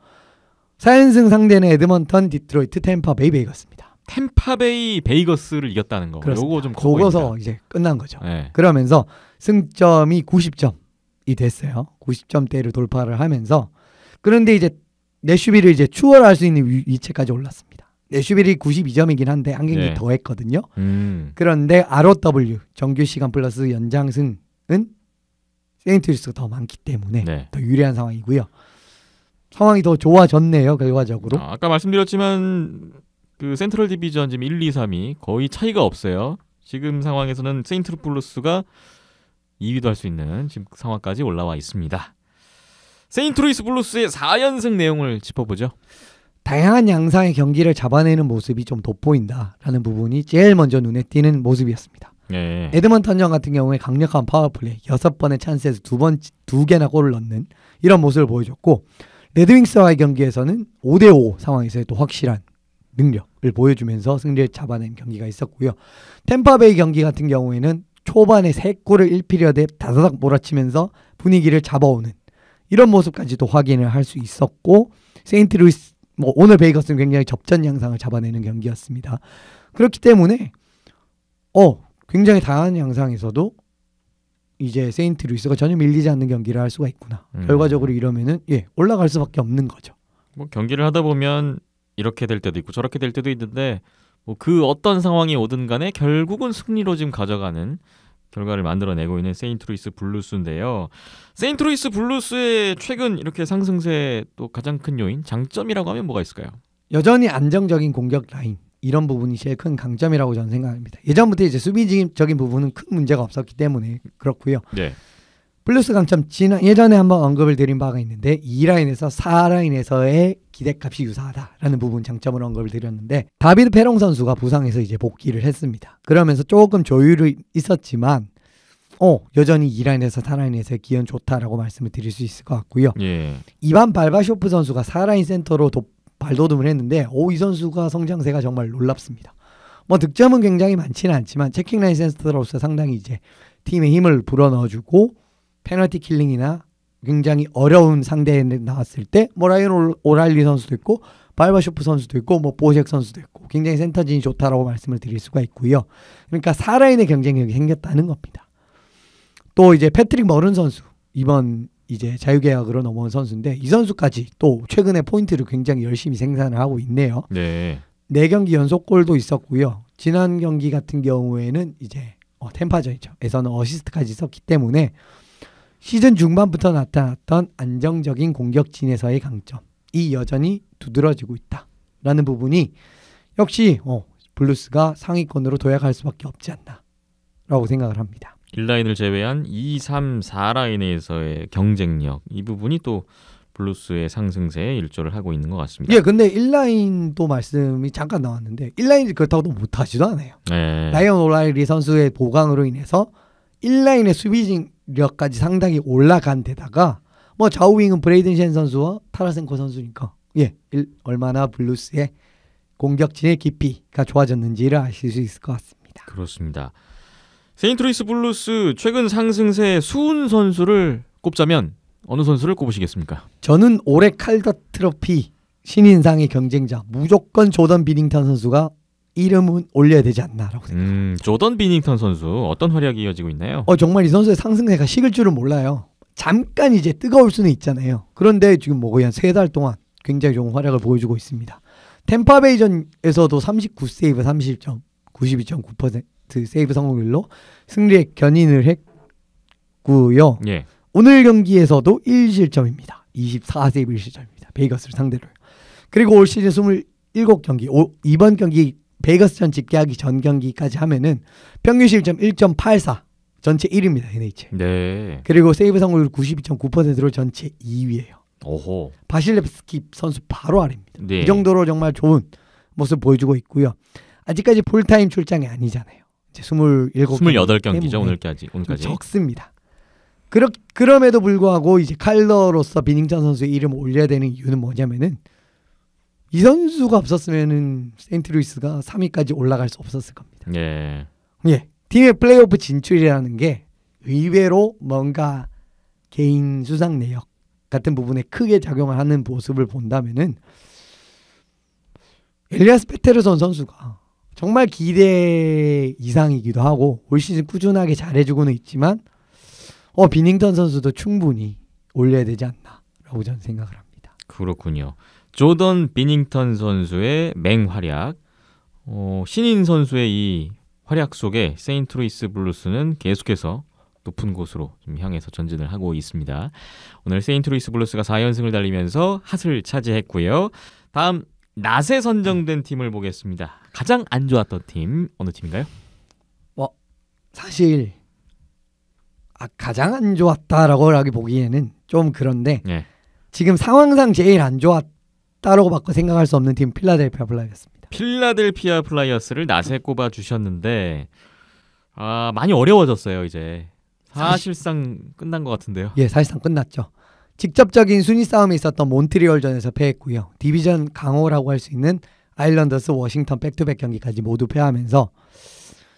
4연승 상대는 에드먼턴, 디트로이트, 템파베이 베이거스입니다. 템파베이 베이거스를 이겼다는 거. 그렇습니다. 요거 좀 커 그거서 보입니다. 이제 끝난 거죠. 네. 그러면서 승점이 90점이 됐어요. 90점대를 돌파를 하면서 그런데 이제 내슈빌을 이제 추월할 수 있는 위치까지 올랐습니다. 내슈빌이 92점이긴 한데 한 경기 네. 더 했거든요. 그런데 그런데 ROW 정규 시간 플러스 연장승은 세인트루이스가 더 많기 때문에 네. 더 유리한 상황이고요. 상황이 더 좋아졌네요. 결과적으로. 아까 말씀드렸지만 그 센트럴 디비전 지금 1, 2, 3이 거의 차이가 없어요. 지금 상황에서는 세인트 블루스가 2위도 할 수 있는 지금 상황까지 올라와 있습니다. 세인트루이스 블루스의 4연승 내용을 짚어보죠. 다양한 양상의 경기를 잡아내는 모습이 좀 돋보인다라는 부분이 제일 먼저 눈에 띄는 모습이었습니다. 네. 에드먼턴전 같은 경우에 강력한 파워플레이 6번의 찬스에서 2개나 골을 넣는 이런 모습을 보여줬고 레드윙스와의 경기에서는 5대5 상황에서의 또 확실한 능력을 보여주면서 승리를 잡아낸 경기가 있었고요. 템파베이 경기 같은 경우에는 초반에 3골을 1피리어드에 다다닥 몰아치면서 분위기를 잡아오는 이런 모습까지도 확인을 할 수 있었고 세인트루이스 오늘 베이거스는 굉장히 접전 양상을 잡아내는 경기였습니다. 그렇기 때문에 굉장히 다양한 양상에서도 이제 세인트루이스가 전혀 밀리지 않는 경기를 할 수가 있구나. 결과적으로 이러면은 올라갈 수밖에 없는 거죠. 뭐 경기를 하다 보면 이렇게 될 때도 있고 저렇게 될 때도 있는데 뭐 그 어떤 상황이 오든 간에 결국은 승리로 지금 가져가는 결과를 만들어내고 있는 세인트루이스 블루스인데요. 세인트루이스 블루스의 최근 이렇게 상승세의 또 가장 큰 요인, 장점이라고 하면 뭐가 있을까요? 여전히 안정적인 공격 라인 이런 부분이 제일 큰 강점이라고 저는 생각합니다. 예전부터 이제 수비적인 부분은 큰 문제가 없었기 때문에 그렇고요. 네. 블루스 강점 예전에 한번 언급을 드린 바가 있는데 2라인에서 4라인에서의 기대값이 유사하다라는 부분 장점으로 언급을 드렸는데 다비드 페롱 선수가 부상해서 이제 복귀를 했습니다. 그러면서 조금 조율이 있었지만 여전히 2라인에서 4라인에서의 기현 좋다라고 말씀을 드릴 수 있을 것 같고요. 예. 이반 발바쇼프 선수가 4라인 센터로 발돋움을 했는데 이 선수가 성장세가 정말 놀랍습니다. 뭐 득점은 굉장히 많지는 않지만 체킹라인 센터로서 상당히 이제 팀에 힘을 불어넣어주고 페널티 킬링이나 굉장히 어려운 상대에 나왔을 때 라이언 오랄리 선수도 있고 발바쇼프 선수도 있고 보젝 선수도 있고 굉장히 센터진이 좋다라고 말씀을 드릴 수가 있고요. 그러니까 4라인의 경쟁력이 생겼다는 겁니다. 또 이제 패트릭 머른 선수 이번 이제 자유계약으로 넘어온 선수인데 이 선수까지 또 최근에 포인트를 굉장히 열심히 생산을 하고 있네요. 네. 4경기 연속골도 있었고요. 지난 경기 같은 경우에는 이제 템파전이죠. 에서는 어시스트까지 있었기 때문에 시즌 중반부터 나타났던 안정적인 공격진에서의 강점이 여전히 두드러지고 있다라는 부분이 역시 블루스가 상위권으로 도약할 수밖에 없지 않나라고 생각을 합니다. 1라인을 제외한 2, 3, 4라인에서의 경쟁력 이 부분이 또 블루스의 상승세에 일조를 하고 있는 것 같습니다. 예, 근데 1라인도 말씀이 잠깐 나왔는데 1라인이 그렇다고 못하지도 않아요. 네. 라이언 오라일리 선수의 보강으로 인해서 1라인의 수비력까지 상당히 올라간 데다가 좌우윙은 브레이든 셴 선수와 타라센코 선수니까 얼마나 블루스의 공격진의 깊이가 좋아졌는지를 아실 수 있을 것 같습니다. 그렇습니다. 세인트루이스 블루스 최근 상승세 수훈 선수를 꼽자면 어느 선수를 꼽으시겠습니까? 저는 올해 칼더 트로피 신인상의 경쟁자 무조건 조던 비닝턴 선수가 이름은 올려야 되지 않나라고 생각합니다. 조던 비닝턴 선수 어떤 활약이 이어지고 있나요? 정말 이 선수의 상승세가 식을 줄은 몰라요. 잠깐 이제 뜨거울 수는 있잖아요. 그런데 지금 뭐 거의 한 3달 동안 굉장히 좋은 활약을 보여주고 있습니다. 템파베이전에서도 39세이브 30점 92.9% 세이브 성공률로 승리에 견인을 했고요. 예. 오늘 경기에서도 1실점입니다. 24세이브 1실점입니다. 베이거스를 상대로. 그리고 올 시즌 27경기 이번 경기 베이거스전 집계하기 전 경기까지 하면은 평균 실점 1.84 전체 1위입니다. NHL. 네. 그리고 세이브 성공률 92.9%로 전체 2위예요. 오호. 바실레프스키 선수 바로 아래입니다. 네. 이 정도로 정말 좋은 모습 보여주고 있고요. 아직까지 풀타임 출장이 아니잖아요. 이제 28경기죠. 오늘까지. 적습니다. 그럼에도 불구하고 이제 칼러로서 비닝턴 선수의 이름을 올려야 되는 이유는 뭐냐면은 이 선수가 없었으면은 세인트루이스가 3위까지 올라갈 수 없었을 겁니다. 예. 예. 팀의 플레이오프 진출이라는 게 의외로 뭔가 개인 수상 내역 같은 부분에 크게 작용을 하는 모습을 본다면은 엘리아스 페테르손 선수가 정말 기대 이상이기도 하고 올 시즌 꾸준하게 잘해주고는 있지만 비닝턴 선수도 충분히 올려야 되지 않나라고 저는 생각을 합니다. 그렇군요. 조던 비닝턴 선수의 맹활약, 신인 선수의 이 활약 속에 세인트루이스 블루스는 계속해서 높은 곳으로 좀 향해서 전진을 하고 있습니다. 오늘 세인트루이스 블루스가 4연승을 달리면서 핫을 차지했고요. 다음 낫에 선정된 팀을 보겠습니다. 가장 안 좋았던 팀 어느 팀인가요? 사실 가장 안 좋았다라고 하기 보기에는 좀 그런데 네. 지금 상황상 제일 안 좋았다라고 바꿔 생각할 수 없는 팀 필라델피아 플라이어스입니다. 필라델피아 플라이어스를 낫에 꼽아 주셨는데 많이 어려워졌어요. 이제 사실상 끝난 것 같은데요. 예, 사실상 끝났죠. 직접적인 순위 싸움에 있었던 몬트리올전에서 패했고요. 디비전 강호라고 할 수 있는 아일랜더스 워싱턴 백투백 경기까지 모두 패하면서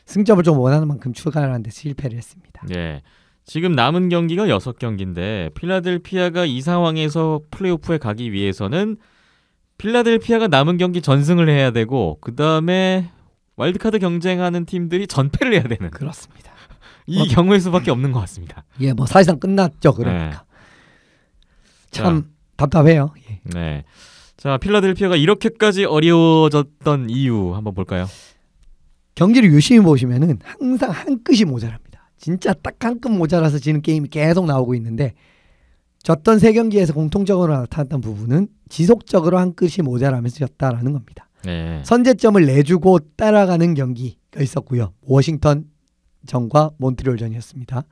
승점을 좀 원하는 만큼 추가하는 데 실패를 했습니다. 네. 지금 남은 경기가 6경기인데 필라델피아가 이 상황에서 플레이오프에 가기 위해서는 필라델피아가 남은 경기 전승을 해야 되고 그 다음에 와일드카드 경쟁하는 팀들이 전패를 해야 되는 그렇습니다. 이 경우일 수밖에 없는 것 같습니다. 예, 뭐 사실상 끝났죠. 그러니까 참 답답해요. 예. 네. 자, 필라델피아가 이렇게까지 어려워졌던 이유 한번 볼까요? 경기를 유심히 보시면은 항상 한 끗이 모자랍니다. 진짜 딱 한 끗 모자라서 지는 게임이 계속 나오고 있는데 졌던 3경기에서 공통적으로 나타났던 부분은 지속적으로 한 끗이 모자라면서 졌다라는 겁니다. 네. 선제점을 내주고 따라가는 경기가 있었고요. 워싱턴전과 몬트리올전이었습니다.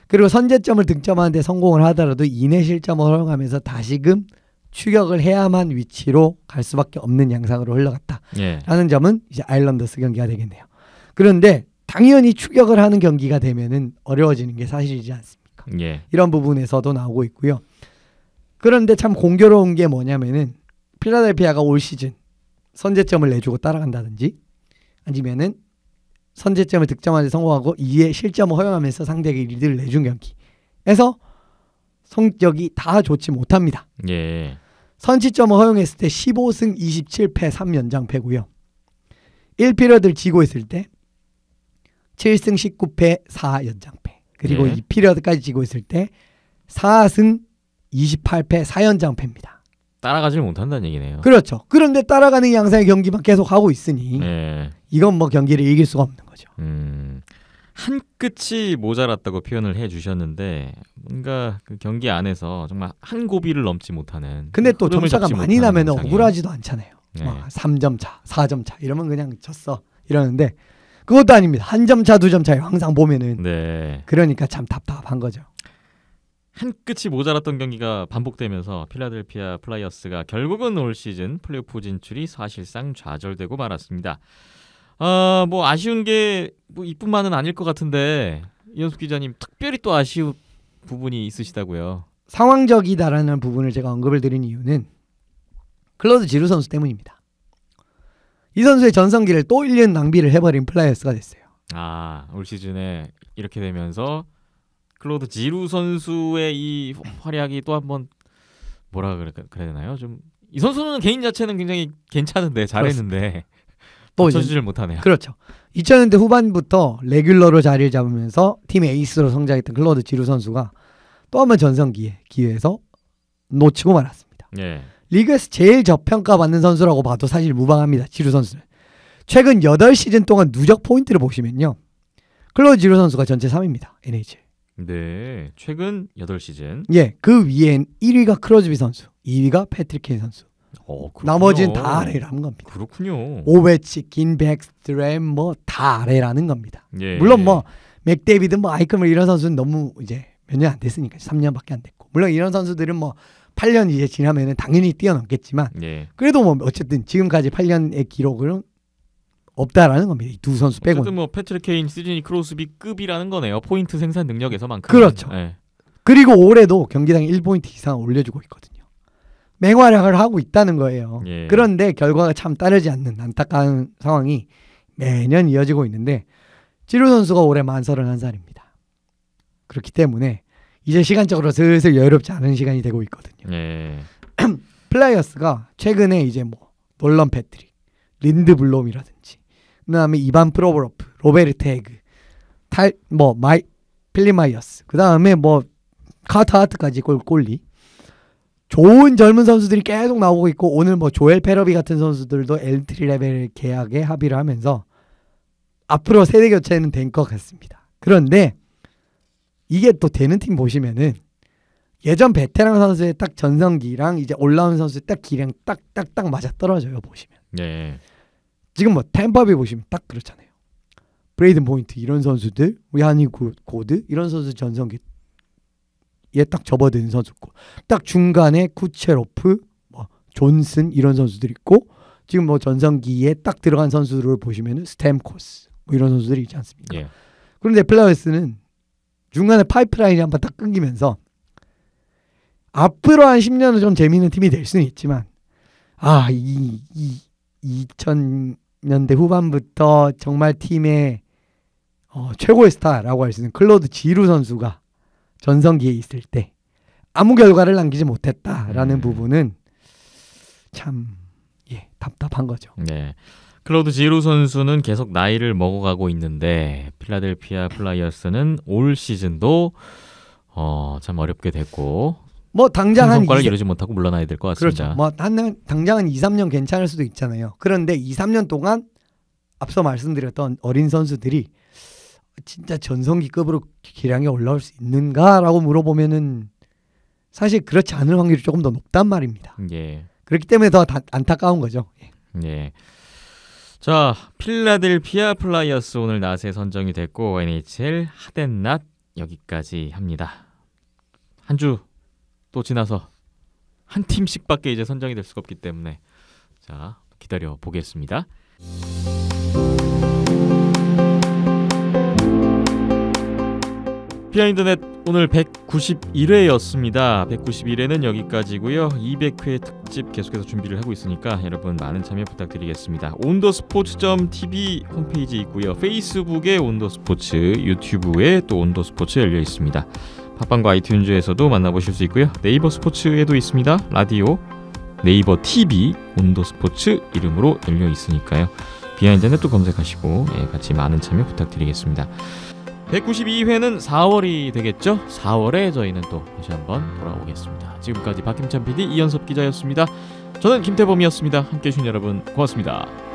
그리고 선제점을 득점하는데 성공을 하더라도 이내 실점을 허용하면서 다시금 추격을 해야만 위치로 갈 수밖에 없는 양상으로 흘러갔다라는 점은 이제 아일랜더스 경기가 되겠네요. 그런데 당연히 추격을 하는 경기가 되면은 어려워지는 게 사실이지 않습니까? 예. 이런 부분에서도 나오고 있고요. 그런데 참 공교로운 게 뭐냐면은 필라델피아가 올 시즌 선제점을 내주고 따라간다든지 아니면은 선제점을 득점하는데 성공하고 이에 실점을 허용하면서 상대에게 리드를 내준 경기에서 성적이 다 좋지 못합니다. 예. 선취점을 허용했을 때 15승 27패 3연장패고요. 1피리어드를 지고 있을 때 7승 19패 4연장패. 그리고 예. 2피리어드까지 지고 있을 때 4승 28패 4연장패입니다. 따라가질 못한다는 얘기네요. 그렇죠. 그런데 따라가는 양상의 경기만 계속 하고 있으니 예. 이건 뭐 경기를 이길 수가 없는 거죠. 한 끗이 모자랐다고 표현을 해주셨는데 뭔가 그 경기 안에서 정말 한 고비를 넘지 못하는. 근데 또 흐름을 점차가 잡지 많이 못하는 나면 상황이에요. 억울하지도 않잖아요. 네. 막 3점 차, 4점 차 이러면 그냥 졌어 이러는데 그것도 아닙니다. 한 점 차, 2점 차예요. 항상 보면은. 네. 그러니까 참 답답한 거죠. 한 끗이 모자랐던 경기가 반복되면서 필라델피아 플라이어스가 결국은 올 시즌 플레이오프 진출이 사실상 좌절되고 말았습니다. 뭐 아쉬운 게 뭐 이뿐만은 아닐 것 같은데 이현숙 기자님 특별히 또 아쉬운 부분이 있으시다고요. 상황적이다라는 부분을 제가 언급을 드린 이유는 클로드 지루 선수 때문입니다. 이 선수의 전성기를 또 1년 낭비를 해버린 플라이어스가 됐어요. 올 시즌에 이렇게 되면서 클로드 지루 선수의 이 활약이 또 한번 뭐라 그래야 되나요? 좀 이 선수는 개인 자체는 굉장히 괜찮은데 잘했는데 붙여주질 못하네요. 그렇죠. 2000년대 후반부터 레귤러로 자리를 잡으면서 팀 에이스로 성장했던 클로드 지루 선수가 또 한 번 전성기에 기회에서 놓치고 말았습니다. 예. 리그에서 제일 저평가받는 선수라고 봐도 사실 무방합니다. 지루 선수는. 최근 8시즌 동안 누적 포인트를 보시면요. 클로드 지루 선수가 전체 3위입니다. NHL. 네. 최근 8시즌. 예, 그 위엔 1위가 크로즈비 선수, 2위가 패트릭 케인 선수. 나머지는 다 아래라는 겁니다. 그렇군요. 오베치킨, 백스트램 뭐 다 아래라는 겁니다. 예. 물론 뭐 맥데이비드, 뭐 아이크mer 이런 선수는 너무 이제 몇 년 안 됐으니까 3년밖에 안 됐고, 물론 이런 선수들은 뭐 8년 이제 지나면은 당연히 뛰어넘겠지만, 예. 그래도 뭐 어쨌든 지금까지 8년의 기록은 없다라는 겁니다. 이 두 선수 빼고는. 어쨌든 뭐 패트릭 케인, 시드니 크로스비급이라는 거네요. 포인트 생산 능력에서만큼. 그렇죠. 예. 그리고 올해도 경기당 1포인트 이상 올려주고 있거든요. 맹활약을 하고 있다는 거예요. 예. 그런데 결과가 참 따르지 않는 안타까운 상황이 매년 이어지고 있는데, 지루 선수가 올해 만 31살입니다. 그렇기 때문에 이제 시간적으로 슬슬 여유롭지 않은 시간이 되고 있거든요. 예. 플라이어스가 최근에 이제 뭐 놀런 패트릭, 린드 블롬이라든지, 그다음에 이반 프로보로프, 로베르트 헤그, 필립 마이어스, 그다음에 뭐 카터 하트까지 꼴리 좋은 젊은 선수들이 계속 나오고 있고, 오늘 뭐 조엘 페러비 같은 선수들도 L3 레벨 계약에 합의를 하면서 앞으로 세대 교체는 된 것 같습니다. 그런데 이게 또 되는 팀 보시면은 예전 베테랑 선수의 딱 전성기랑 이제 올라온 선수의 딱 기량 딱딱딱 맞아 떨어져요. 보시면. 예. 지금 뭐 템파베이 보시면 딱 그렇잖아요. 브레이든 포인트 이런 선수들, 야니 고드 이런 선수 전성기에 딱 접어든 선수고, 딱 중간에 쿠체로프, 뭐 존슨 이런 선수들 있고, 지금 뭐 전성기에 딱 들어간 선수를 보시면은 스탬코스 뭐 이런 선수들이 있지 않습니까? 예. 그런데 플라이어스는 중간에 파이프라인이 한번 딱 끊기면서 앞으로 한 10년은 좀 재미있는 팀이 될 수는 있지만, 이 2000년대 후반부터 정말 팀의 최고의 스타라고 할 수 있는 클로드 지루 선수가 전성기에 있을 때 아무 결과를 남기지 못했다라는 부분은 참 답답한 거죠. 네. 클로드 지루 선수는 계속 나이를 먹어가고 있는데, 필라델피아 플라이어스는 올 시즌도 참 어렵게 됐고, 뭐 당장 한 성과를 이루지 못하고 물러나야 될 것 같습니다. 그렇죠. 뭐 당장 한 2, 3년 괜찮을 수도 있잖아요. 그런데 2, 3년 동안 앞서 말씀드렸던 어린 선수들이 진짜 전성기급으로 기량이 올라올 수 있는가라고 물어보면은 사실 그렇지 않을 확률이 조금 더 높단 말입니다. 예. 그렇기 때문에 더 안타까운 거죠. 예. 자, 필라델피아 플라이어스 오늘 낫에 선정이 됐고, NHL 하덴낫 여기까지 합니다. 한 주 또 지나서 한 팀씩밖에 이제 선정이 될 수가 없기 때문에, 자, 기다려 보겠습니다. 비하인드넷 오늘 191회였습니다. 191회는 여기까지고요. 200회 특집 계속해서 준비를 하고 있으니까 여러분 많은 참여 부탁드리겠습니다. 온더스포츠.tv 홈페이지 있고요. 페이스북에 온더스포츠, 유튜브에 또 온더스포츠 열려 있습니다. 팟빵과 아이튠즈에서도 만나보실 수 있고요. 네이버 스포츠에도 있습니다. 라디오 네이버 TV 온더스포츠 이름으로 열려 있으니까요. 비하인드넷도 검색하시고 같이 많은 참여 부탁드리겠습니다. 192회는 4월이 되겠죠? 4월에 저희는 또 다시 한번 돌아오겠습니다. 지금까지 박힘찬 PD, 이현섭 기자였습니다. 저는 김태범이었습니다. 함께해 주신 여러분 고맙습니다.